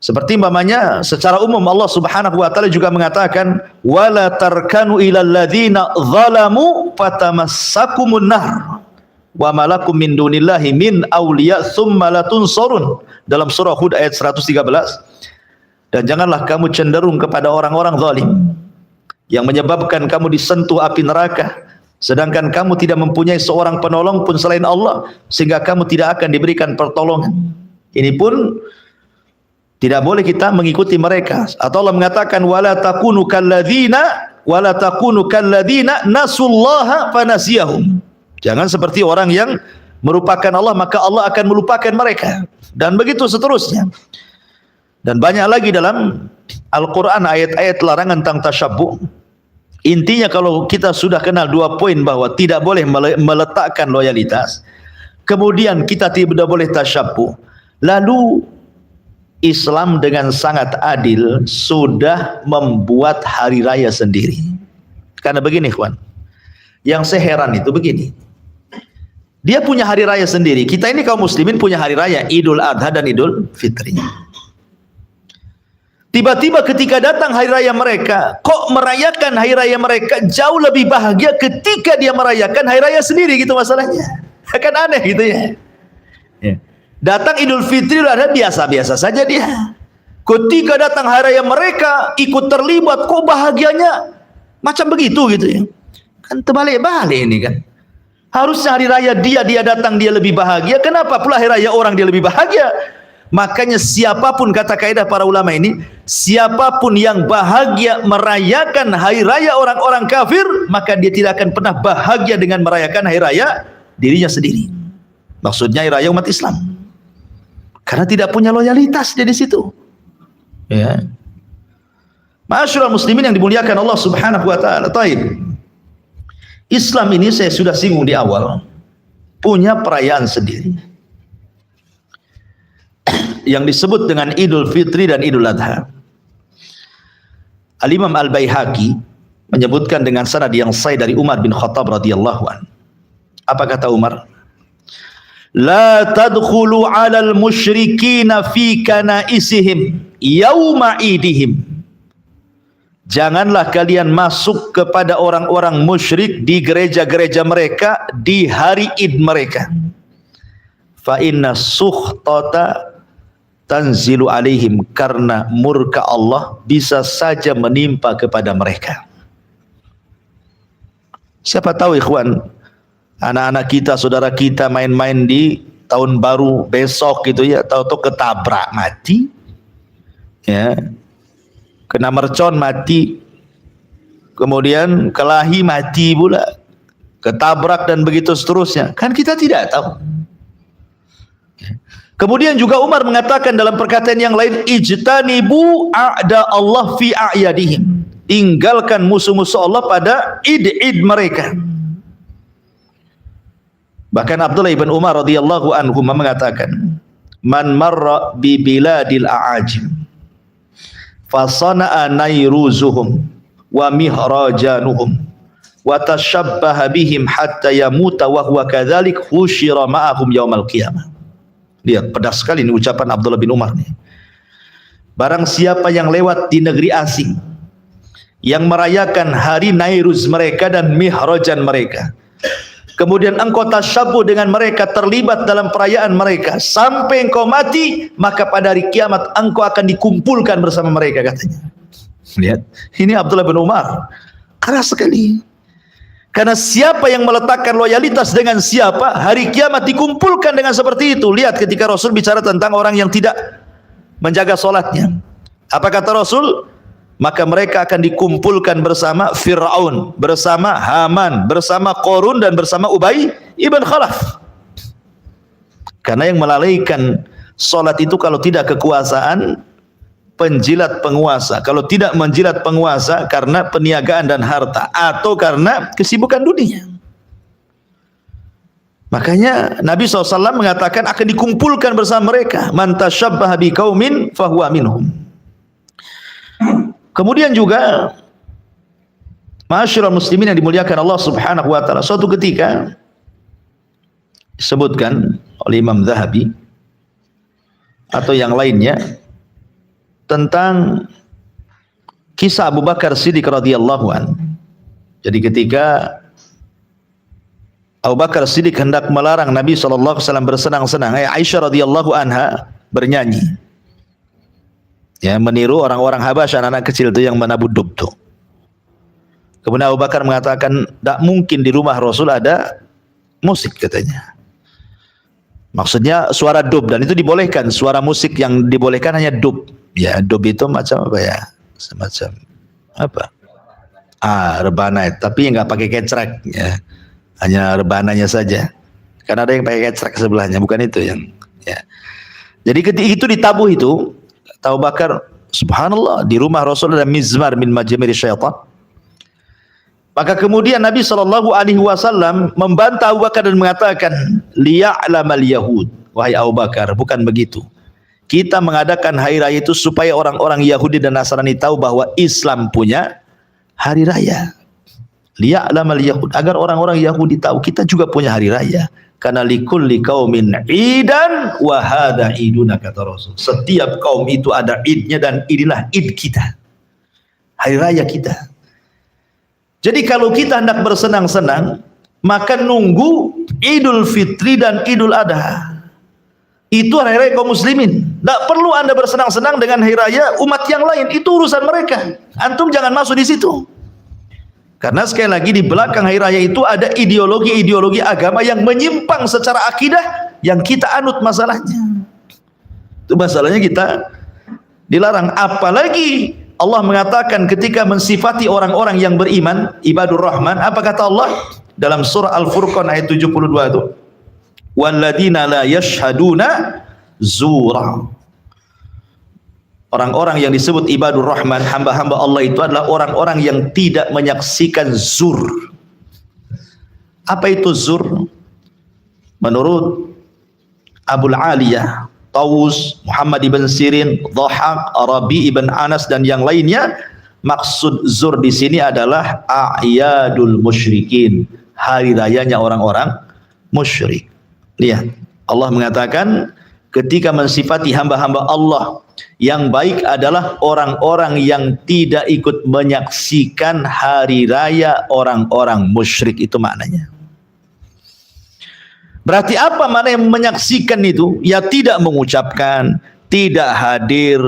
Seperti umpamanya secara umum Allah Subhanahu wa taala juga mengatakan wala tarkanu ilal ladzina zalamu fatamassakumun nar wa malakum min dunillahi min awliya tsumma la tunsarun, dalam surah Hud ayat 113. Dan janganlah kamu cenderung kepada orang-orang zalim yang menyebabkan kamu disentuh api neraka, sedangkan kamu tidak mempunyai seorang penolong pun selain Allah, sehingga kamu tidak akan diberikan pertolongan. Ini pun tidak boleh kita mengikuti mereka. Atau Allah mengatakan wala takunu kalladzina nasullaha fanasiyahum. Jangan seperti orang yang merupakan Allah, maka Allah akan melupakan mereka. Dan begitu seterusnya. Dan banyak lagi dalam Al-Quran ayat-ayat larangan tentang tasyabbuh. Intinya kalau kita sudah kenal dua poin, bahwa tidak boleh meletakkan loyalitas, kemudian kita tidak boleh tasyabbuh, lalu Islam dengan sangat adil sudah membuat hari raya sendiri. Karena begini ikhwan, yang saya heran itu begini, dia punya hari raya sendiri. Kita ini kaum muslimin punya hari raya Idul Adha dan Idul Fitri. Tiba-tiba ketika datang hari raya mereka, kok merayakan hari raya mereka jauh lebih bahagia ketika dia merayakan hari raya sendiri, gitu masalahnya. Kan aneh gitu ya. Datang Idul Fitri ada biasa-biasa saja dia. Ketika datang hari raya mereka ikut terlibat, kok bahagianya macam begitu gitu ya. Kan terbalik-balik ini kan. Harusnya hari raya dia datang dia lebih bahagia, kenapa pula hari raya orang dia lebih bahagia? Makanya siapapun, kata kaidah para ulama ini, siapapun yang bahagia merayakan hari raya orang-orang kafir, maka dia tidak akan pernah bahagia dengan merayakan hari raya dirinya sendiri. Maksudnya hari raya umat Islam. Karena tidak punya loyalitas dia di situ. Ya. Ma'asyiral muslimin yang dimuliakan Allah Subhanahu wa taala. Taib. Islam ini saya sudah singgung di awal, punya perayaan sendiri yang disebut dengan Idul Fitri dan Idul Adha. Al-Imam Al-Baihaqi menyebutkan dengan sanad yang sahih dari Umar bin Khattab radhiyallahu anhu. Apa kata Umar? La tadkhulu 'alal musyrikina fi kanaisihim yauma idihim. Janganlah kalian masuk kepada orang-orang musyrik di gereja-gereja mereka di hari Id mereka. Fa inna sukhtata tanzilu alaihim, karena murka Allah bisa saja menimpa kepada mereka. Siapa tahu ikhwan, anak-anak kita, saudara kita main-main di tahun baru besok gitu ya, tahu-tahu ketabrak mati. Ya. Kena mercon mati, kemudian kelahi mati pula, ketabrak dan begitu seterusnya. Kan kita tidak tahu. Kemudian juga Umar mengatakan dalam perkataan yang lain, ijtanibu a'da Allah fi a'yadihim. Tinggalkan musuh-musuh Allah pada id-id mereka. Bahkan Abdullah ibn Umar radhiyallahu anhu mengatakan, man marra bi biladil a'ajim fasana'a nairuzuhum wa mihrajanuhum wa tashabbaha bihim hatta yamuta wa huwa kadzalik husyira ma'ahum yaumal qiyamah. Lihat, pedas sekali ini ucapan Abdullah bin Umar nih. Barang siapa yang lewat di negeri asing yang merayakan hari Nairuz mereka dan mihrajan mereka, kemudian engkau tasyabbuh dengan mereka, terlibat dalam perayaan mereka sampai engkau mati, maka pada hari kiamat engkau akan dikumpulkan bersama mereka, katanya. Lihat, ini Abdullah bin Umar keras sekali. Karena siapa yang meletakkan loyalitas dengan siapa, hari kiamat dikumpulkan dengan seperti itu. Lihat ketika Rasul bicara tentang orang yang tidak menjaga sholatnya, apa kata Rasul? Maka mereka akan dikumpulkan bersama Fir'aun, bersama Haman, bersama Qarun, dan bersama Ubay ibn Khalaf. Karena yang melalaikan sholat itu kalau tidak kekuasaan, penjilat penguasa. Kalau tidak menjilat penguasa karena peniagaan dan harta, atau karena kesibukan dunia. Makanya Nabi SAW mengatakan akan dikumpulkan bersama mereka. Man tashabbaha biqaumin fahuwa minhum. Kemudian juga ma'asyiral muslimin yang dimuliakan Allah Subhanahu wa taala, suatu ketika disebutkan oleh Imam Zahabi atau yang lainnya tentang kisah Abu Bakar Siddiq radhiyallahu anhu. Jadi ketika Abu Bakar Siddiq hendak melarang Nabi SAW bersenang-senang, Aisyah radhiyallahu anha bernyanyi, ya, meniru orang-orang Habasyah, anak-anak kecil itu yang menabuh dub tuh. Kemudian Abu Bakar mengatakan, tidak mungkin di rumah Rasul ada musik, katanya. Maksudnya suara dub, dan itu dibolehkan. Suara musik yang dibolehkan hanya dub. Ya, dub itu macam apa ya? Semacam apa? Rebana, tapi nggak pakai kecrek, ya. Hanya rebananya saja. Karena ada yang pakai kecrek sebelahnya, bukan itu yang. Ya. Jadi ketika itu ditabuh itu, Abu Bakar, subhanallah, di rumah Rasul ada mizmar min majamir syaitan. Maka kemudian Nabi SAW membantah Abu Bakar dan mengatakan, liya'lamal yahud, wahai Abu Bakar, bukan begitu. Kita mengadakan hari raya itu supaya orang-orang Yahudi dan Nasrani tahu bahwa Islam punya hari raya. Liya'lamal yahud, agar orang-orang Yahudi tahu kita juga punya hari raya. Karena likulli qaumin idan wa hadza iduna, kata Rasul. Setiap kaum itu ada idnya, dan inilah id kita, hari raya kita. Jadi kalau kita hendak bersenang-senang, maka nunggu Idul Fitri dan Idul Adha. Itu hari raya kaum muslimin. Tidak perlu Anda bersenang-senang dengan hari raya umat yang lain, itu urusan mereka. Antum jangan masuk di situ. Karena sekali lagi di belakang hari raya itu ada ideologi-ideologi agama yang menyimpang secara akidah yang kita anut masalahnya. Itu masalahnya kita dilarang. Apalagi Allah mengatakan ketika mensifati orang-orang yang beriman, ibadur rahman, apa kata Allah dalam surah Al-Furqan ayat 72 itu? walladzina la yashhaduna zura. Orang-orang yang disebut ibadur rahman, hamba-hamba Allah itu adalah orang-orang yang tidak menyaksikan zur. Apa itu zur? Menurut Abul Aliyah, Tawus, Muhammad ibn Sirin, Dhahak, Arabi ibn Anas dan yang lainnya, maksud zur di sini adalah a'yadul musyrikin, hari rayanya orang-orang musyrik. Lihat, Allah mengatakan ketika mensifati hamba-hamba Allah yang baik adalah orang-orang yang tidak ikut menyaksikan hari raya orang-orang musyrik. Itu maknanya. Berarti apa makna yang menyaksikan itu? Ya tidak mengucapkan, tidak hadir,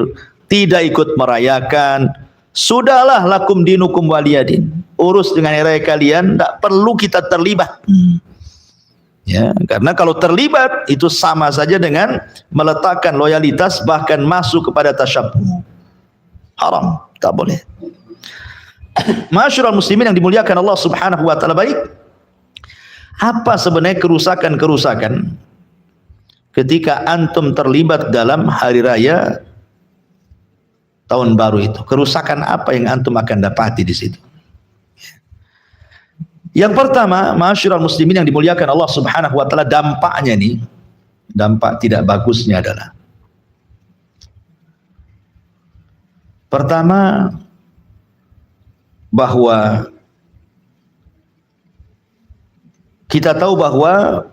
tidak ikut merayakan. Sudahlah lakum dinukum waliyadin. Urus dengan hari raya kalian, tidak perlu kita terlibat. Ya, karena kalau terlibat itu sama saja dengan meletakkan loyalitas, bahkan masuk kepada tasyabbuh. Haram, tak boleh. Masyarul muslimin yang dimuliakan Allah Subhanahu wa taala, baik. Apa sebenarnya kerusakan-kerusakan ketika antum terlibat dalam hari raya tahun baru itu? Kerusakan apa yang antum akan dapati di situ? Yang pertama, masyarul muslimin yang dimuliakan Allah Subhanahu wa taala, dampaknya nih, dampak tidak bagusnya adalah pertama, bahwa kita tahu bahwa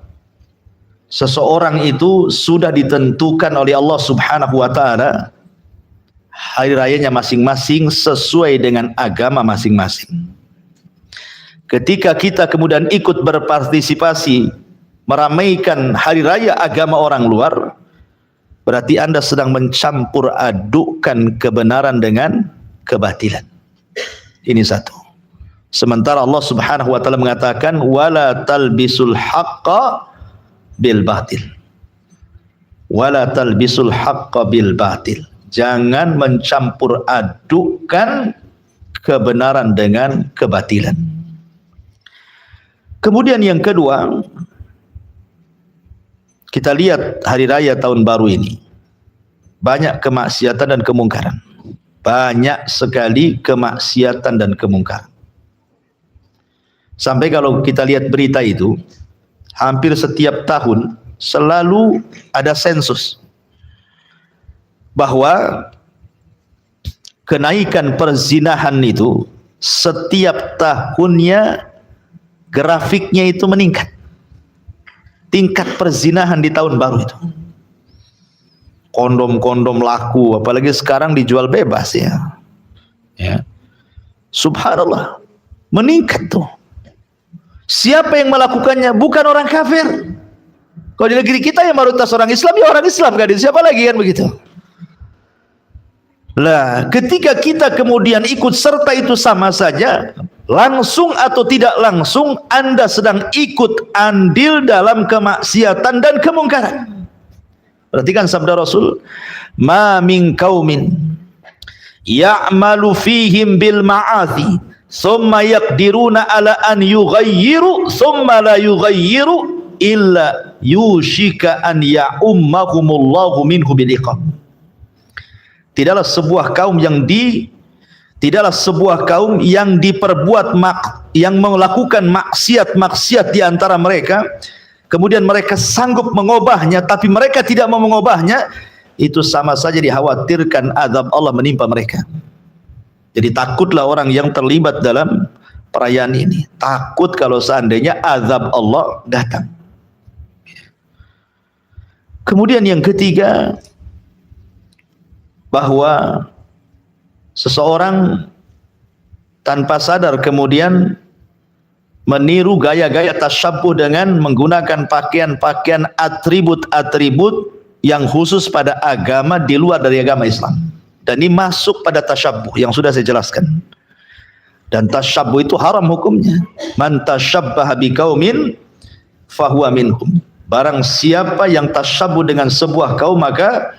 seseorang itu sudah ditentukan oleh Allah Subhanahu wa taala hari rayanya masing-masing sesuai dengan agama masing-masing. Ketika kita kemudian ikut berpartisipasi meramaikan hari raya agama orang luar, berarti Anda sedang mencampur adukkan kebenaran dengan kebatilan. Ini satu. Sementara Allah Subhanahu wa taala mengatakan wala talbisul haqqa bil batil. Wala talbisul haqqa bil batil. Jangan mencampur adukkan kebenaran dengan kebatilan. Kemudian yang kedua, kita lihat hari raya tahun baru ini banyak kemaksiatan dan kemungkaran. Banyak sekali kemaksiatan dan kemungkaran. Sampai kalau kita lihat berita itu, hampir setiap tahun selalu ada sensus bahwa kenaikan perzinahan itu setiap tahunnya grafiknya itu meningkat. Tingkat perzinahan di tahun baru itu. Kondom-kondom laku, apalagi sekarang dijual bebas ya. Ya. Subhanallah. Meningkat tuh. Siapa yang melakukannya? Bukan orang kafir. Kalau di negeri kita yang mayoritas orang Islam, ya orang Islam, kan siapa lagi kan begitu. Lah, ketika kita kemudian ikut serta itu sama saja, langsung atau tidak langsung Anda sedang ikut andil dalam kemaksiatan dan kemungkaran. Perhatikan sabda Rasul, "Ma min qaumin ya'malu fihim bil ma'asi, thumma yaqdiruna ala an yughayyiru, thumma la yughayyiru illa yushika an ya'ummahumullahu minhu bil iqab." Tidaklah sebuah kaum yang diperbuat yang melakukan maksiat di antara mereka, kemudian mereka sanggup mengubahnya, tapi mereka tidak mau mengubahnya, itu sama saja dikhawatirkan azab Allah menimpa mereka. Jadi takutlah orang yang terlibat dalam perayaan ini. Takut kalau seandainya azab Allah datang. Kemudian yang ketiga, bahwa seseorang tanpa sadar kemudian meniru gaya-gaya tasyabbuh dengan menggunakan pakaian-pakaian atribut-atribut yang khusus pada agama di luar dari agama Islam. Dan ini masuk pada tasyabbuh yang sudah saya jelaskan. Dan tasyabbuh itu haram hukumnya. Man tasyabbaha biqaumin fahuwa minhum. Barang siapa yang tasyabbuh dengan sebuah kaum, maka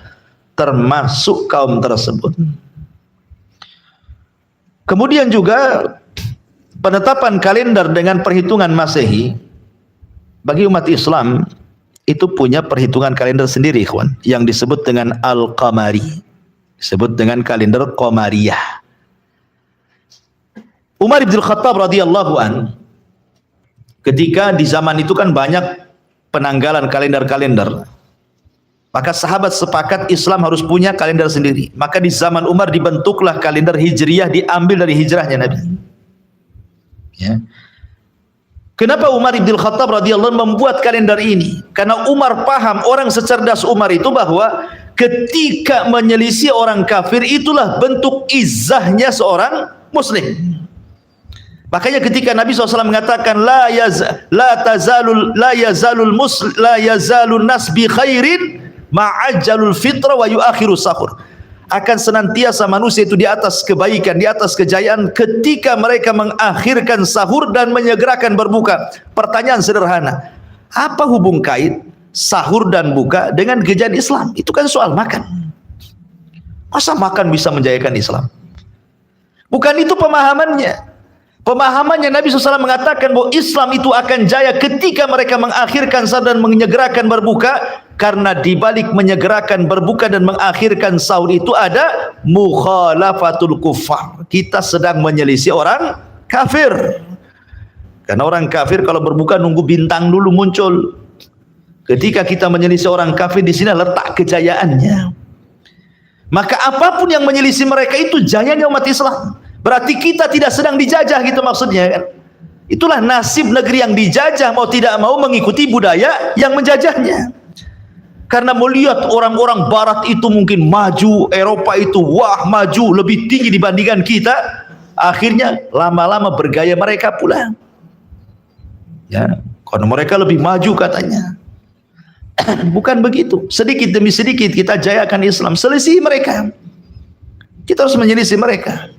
termasuk kaum tersebut. Kemudian juga penetapan kalender dengan perhitungan Masehi bagi umat Islam itu punya perhitungan kalender sendiri, ikhwan, yang disebut dengan Al-Qamari. Disebut dengan kalender Qamariyah. Umar bin Khattab radhiyallahu an, ketika di zaman itu kan banyak penanggalan kalender-kalender, maka sahabat sepakat Islam harus punya kalender sendiri. Maka di zaman Umar dibentuklah kalender Hijriyah, diambil dari hijrahnya Nabi. Ya. Kenapa Umar bin Khattab radhiyallahu anhu membuat kalender ini? Karena Umar paham, orang secerdas Umar itu, bahwa ketika menyelisih orang kafir itulah bentuk izzahnya seorang muslim. Makanya ketika Nabi SAW mengatakan la yazalun nas bi khairin ma'ajjalul fitra wa yuakhiru sahur. Akan senantiasa manusia itu di atas kebaikan, di atas kejayaan ketika mereka mengakhirkan sahur dan menyegerakan berbuka. Pertanyaan sederhana, apa hubung kait sahur dan buka dengan kejayaan Islam? Itu kan soal makan. Masa makan bisa menjayakan Islam? Bukan itu pemahamannya. Pemahamannya Nabi SAW mengatakan bahwa Islam itu akan jaya ketika mereka mengakhirkan sahur dan menyegerakan berbuka. Karena dibalik menyegerakan berbuka dan mengakhirkan sahur itu ada mukhalafatul kufar. Kita sedang menyelisih orang kafir. Karena orang kafir kalau berbuka nunggu bintang dulu muncul. Ketika kita menyelisih orang kafir, di sini letak kejayaannya. Maka apapun yang menyelisih mereka itu jayanya umat Islam. Berarti kita tidak sedang dijajah, gitu maksudnya kan. Itulah nasib negeri yang dijajah, mau tidak mau mengikuti budaya yang menjajahnya. Karena melihat orang-orang barat itu mungkin maju, Eropa itu wah maju, lebih tinggi dibandingkan kita, akhirnya lama-lama bergaya mereka pula. Ya, karena mereka lebih maju katanya. Bukan begitu. Sedikit demi sedikit kita jayakan Islam, selisih mereka. Kita harus menyelisih mereka.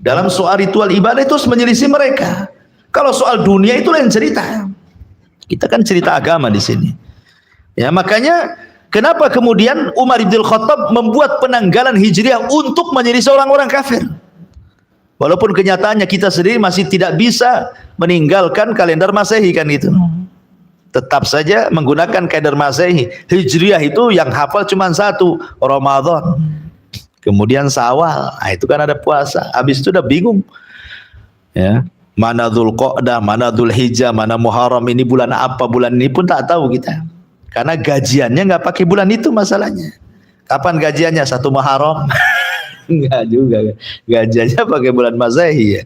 Dalam soal ritual ibadah itu harus menyelisih mereka. Kalau soal dunia itu lain cerita. Kita kan cerita agama di sini. Ya, makanya kenapa kemudian Umar bin Khattab membuat penanggalan Hijriah untuk menyelisih orang-orang kafir. Walaupun kenyataannya kita sendiri masih tidak bisa meninggalkan kalender Masehi kan itu. Tetap saja menggunakan kalender Masehi. Hijriah itu yang hafal cuma satu, Ramadan. Kemudian Syawal. Nah, itu kan ada puasa. Habis itu udah bingung. Ya. Mana Dzulqa'dah, mana Dzulhijjah, mana Muharram, ini bulan apa, bulan ini pun tak tahu kita. Karena gajiannya nggak pakai bulan itu masalahnya. Kapan gajiannya? 1 Muharram? Enggak juga. Gajiannya pakai bulan Masehi ya.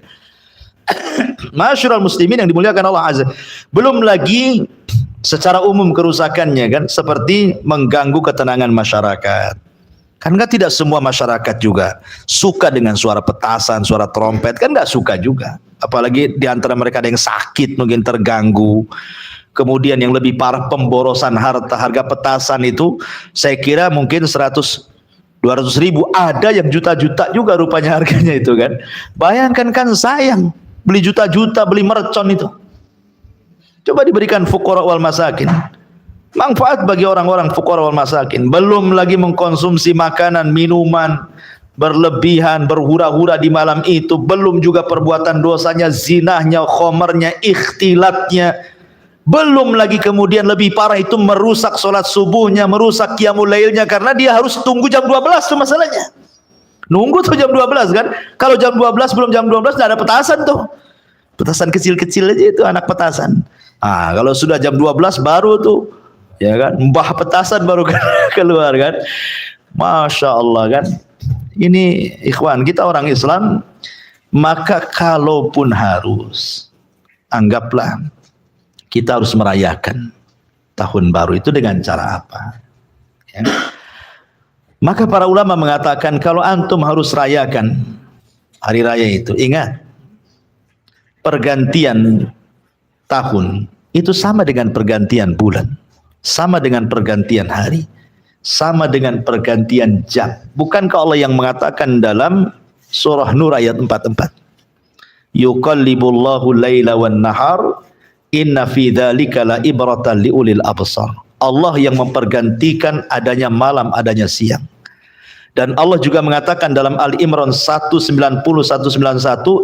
Masyarul muslimin yang dimuliakan Allah Azza. Belum lagi secara umum kerusakannya kan, seperti mengganggu ketenangan masyarakat. Kan tidak semua masyarakat juga suka dengan suara petasan, suara trompet, kan nggak suka juga. Apalagi di antara mereka ada yang sakit, mungkin terganggu. Kemudian yang lebih parah pemborosan harga petasan itu, saya kira mungkin 100-200 ribu, ada yang juta-juta juga rupanya harganya itu kan. Bayangkan kan sayang, beli juta-juta, beli mercon itu. Coba diberikan fuqara wal masakin. Manfaat bagi orang-orang fuqara wal masakin. Belum lagi mengkonsumsi makanan, minuman berlebihan, berhura-hura di malam itu. Belum juga perbuatan dosanya, zinahnya, khomernya, ikhtilatnya. Belum lagi kemudian lebih parah itu merusak sholat subuhnya, merusak qiyamul lailnya, karena dia harus tunggu jam 12 tuh masalahnya. Nunggu tuh jam 12 kan. Kalau jam 12 belum jam 12 tidak ada petasan tuh. Petasan kecil-kecil aja itu anak petasan. Ah, kalau sudah jam 12 baru tuh, ya kan, mbah petasan baru keluar kan. Masya Allah kan. Ini ikhwan, kita orang Islam, maka kalaupun harus, anggaplah kita harus merayakan tahun baru itu dengan cara apa? Ya. Maka para ulama mengatakan kalau antum harus rayakan hari raya itu, ingat pergantian tahun itu sama dengan pergantian bulan, sama dengan pergantian hari, sama dengan pergantian jam. Bukankah Allah yang mengatakan dalam surah Nur ayat 44, yuqallibullahu laila wan nahar inna fi dzalika la ibratan liulil absar. Allah yang mempergantikan adanya malam, adanya siang. Dan Allah juga mengatakan dalam Al-Imran 190-191,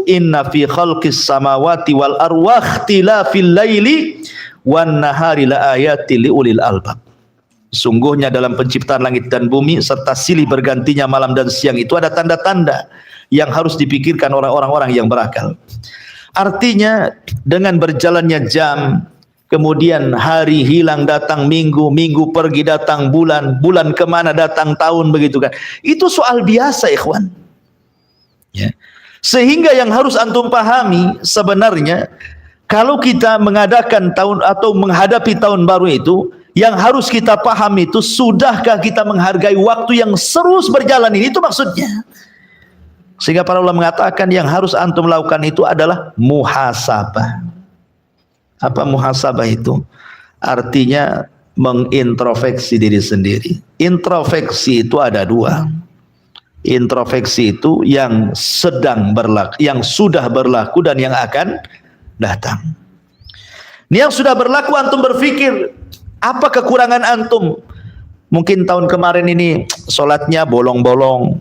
inna fi khalqis samawati wal arwah ikhtilafil laili wan nahari laayatil liulil albab. Sungguhnya dalam penciptaan langit dan bumi serta silih bergantinya malam dan siang itu ada tanda-tanda yang harus dipikirkan oleh orang-orang yang berakal. Artinya dengan berjalannya jam, kemudian hari hilang datang minggu, minggu pergi datang bulan, bulan kemana datang tahun, begitu kan. Itu soal biasa, ikhwan. Ya. Sehingga yang harus antum pahami sebenarnya, kalau kita mengadakan tahun atau menghadapi tahun baru itu, yang harus kita pahami itu, sudahkah kita menghargai waktu yang terus berjalan ini, itu maksudnya. Sehingga para ulama mengatakan yang harus antum lakukan itu adalah muhasabah. Apa muhasabah itu? Artinya mengintrospeksi diri sendiri. Introspeksi itu ada dua. Introspeksi itu yang sedang berlaku, yang sudah berlaku dan yang akan datang. Ini yang sudah berlaku, antum berpikir apa kekurangan antum? Mungkin tahun kemarin ini sholatnya bolong-bolong,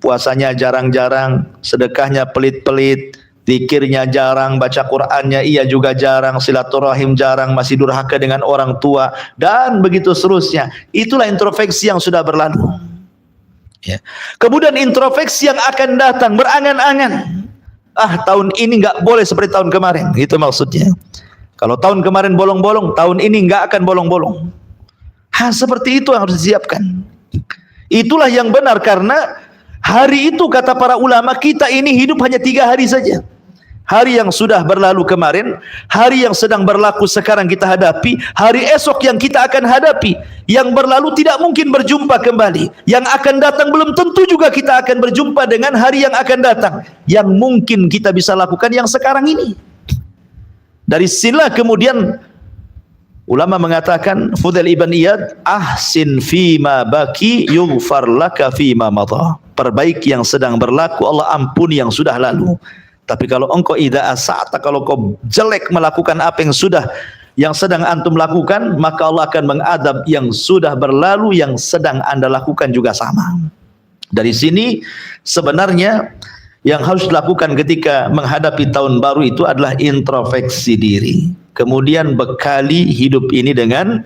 puasanya jarang-jarang, sedekahnya pelit-pelit, zikirnya jarang, baca Qur'annya iya juga jarang, silaturahim jarang, masih durhaka dengan orang tua, dan begitu seterusnya. Itulah introspeksi yang sudah berlalu. Ya. Kemudian introspeksi yang akan datang, berangan-angan. Tahun ini nggak boleh seperti tahun kemarin, itu maksudnya. Kalau tahun kemarin bolong-bolong, tahun ini nggak akan bolong-bolong. Seperti itu yang harus disiapkan. Itulah yang benar, karena hari itu kata para ulama, kita ini hidup hanya 3 hari saja. Hari yang sudah berlalu kemarin, hari yang sedang berlaku sekarang kita hadapi, hari esok yang kita akan hadapi. Yang berlalu tidak mungkin berjumpa kembali, yang akan datang belum tentu juga kita akan berjumpa dengan hari yang akan datang. Yang mungkin kita bisa lakukan yang sekarang ini. Dari sinilah kemudian ulama mengatakan, Fudail ibn Iyad, ahsin fima baki yughfar laka fima madha. Perbaiki yang sedang berlaku, Allah ampuni yang sudah lalu. Tapi kalau engkau idza asa'ta, kalau kau jelek melakukan apa yang sedang antum lakukan, maka Allah akan mengadab yang sudah berlalu, yang sedang anda lakukan juga sama. Dari sini sebenarnya yang harus dilakukan ketika menghadapi tahun baru itu adalah introspeksi diri. Kemudian bekali hidup ini dengan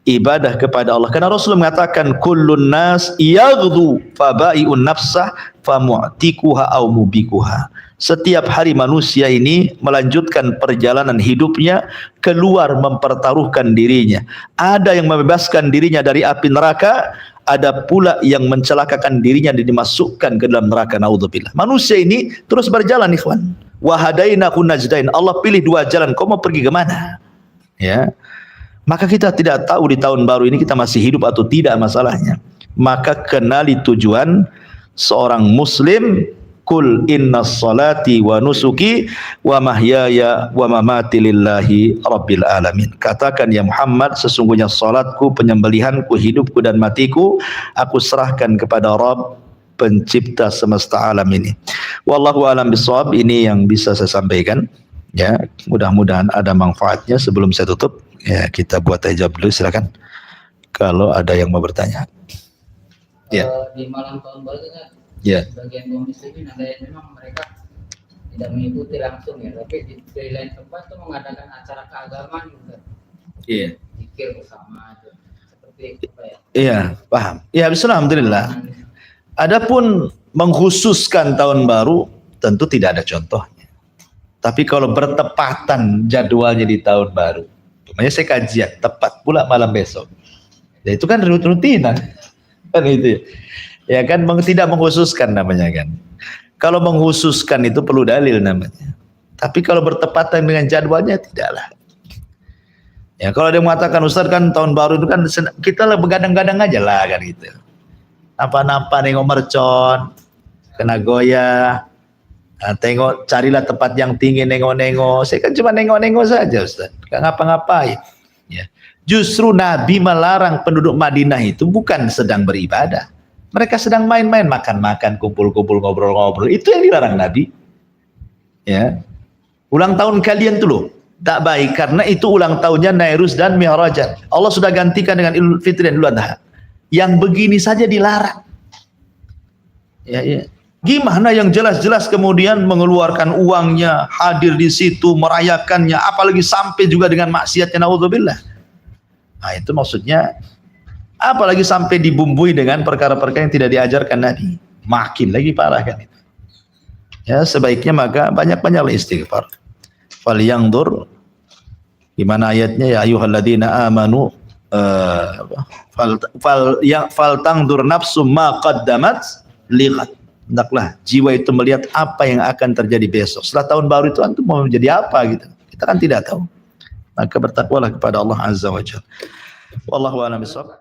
ibadah kepada Allah. Karena Rasul mengatakan, kullun nas yaghdu fabai'un nafsah famu'tikuha au mubikuha. Setiap hari manusia ini melanjutkan perjalanan hidupnya, keluar mempertaruhkan dirinya. Ada yang membebaskan dirinya dari api neraka, ada pula yang mencelakakan dirinya dan dimasukkan ke dalam neraka. Naudzubillah. Manusia ini terus berjalan, ikhwan. Wa hadainahu najdain. Allah pilih 2 jalan, kau mau pergi ke mana? Ya. Maka kita tidak tahu di tahun baru ini kita masih hidup atau tidak masalahnya. Maka kenali tujuan seorang muslim. Kul inna salati wa nusuki wa mahyaya wa mamati lillahi rabbil alamin. Katakan ya Muhammad, sesungguhnya salatku, penyembelihanku, hidupku dan matiku aku serahkan kepada Rabb pencipta semesta alam ini. Wallahu alam bisawab. Ini yang bisa saya sampaikan. Ya, mudah-mudahan ada manfaatnya. Sebelum saya tutup, ya kita buat hijab dulu, silakan. Kalau ada yang mau bertanya. Ya. Di malam tahun baru kan, ya, sebagian kaum muslimin ada yang memang mereka tidak mengikuti langsung ya, tapi di lain tempat itu mengadakan acara keagamaan juga. Iya. Zikir bersama itu. Seperti apa ya? Iya, paham. Ya, alhamdulillah. Adapun mengkhususkan tahun baru tentu tidak ada contohnya. Tapi kalau bertepatan jadwalnya di tahun baru, makanya saya kajian tepat pula malam besok. Ya itu kan rutinan. Kan itu. Ya kan tidak mengkhususkan namanya kan. Kalau mengkhususkan itu perlu dalil namanya. Tapi kalau bertepatan dengan jadwalnya tidaklah. Ya kalau dia mengatakan Ustaz kan tahun baru itu kan kita lah begadang-gadang aja lah kan gitu. Apa-apa nengok mercon, kena goyah. Nah, tengok carilah tempat yang tinggi nengok-nengok. Saya kan cuma nengok-nengok saja Ustaz. Enggak ngapa-ngapain. Ya. Justru Nabi melarang penduduk Madinah itu bukan sedang beribadah. Mereka sedang main-main, makan-makan, kumpul-kumpul, ngobrol-ngobrol. Itu yang dilarang Nabi. Ya. Ulang tahun kalian tuh loh, tak baik karena itu ulang tahunnya Nairuz dan Mi'rajan. Allah sudah gantikan dengan Idul Fitri dan Idul Adha. Yang begini saja dilarang. Ya, ya. Gimana yang jelas-jelas kemudian mengeluarkan uangnya, hadir di situ, merayakannya, apalagi sampai juga dengan maksiatnya, naudzubillah. Nah, itu maksudnya, apalagi sampai dibumbui dengan perkara-perkara yang tidak diajarkan Nabi. Makin lagi parah kan itu. Ya, sebaiknya maka banyak-banyaklah istighfar. Falyanzur, gimana ayatnya, ya ayyuhalladzina amanu faltanzur nafsum ma qaddamat liqad. Hendaklah jiwa itu melihat apa yang akan terjadi besok. Setelah tahun baru itu antum mau menjadi apa gitu. Kita kan tidak tahu. Maka bertakwalah kepada Allah Azza wa Jalla. Wallahu a'lam bishawab.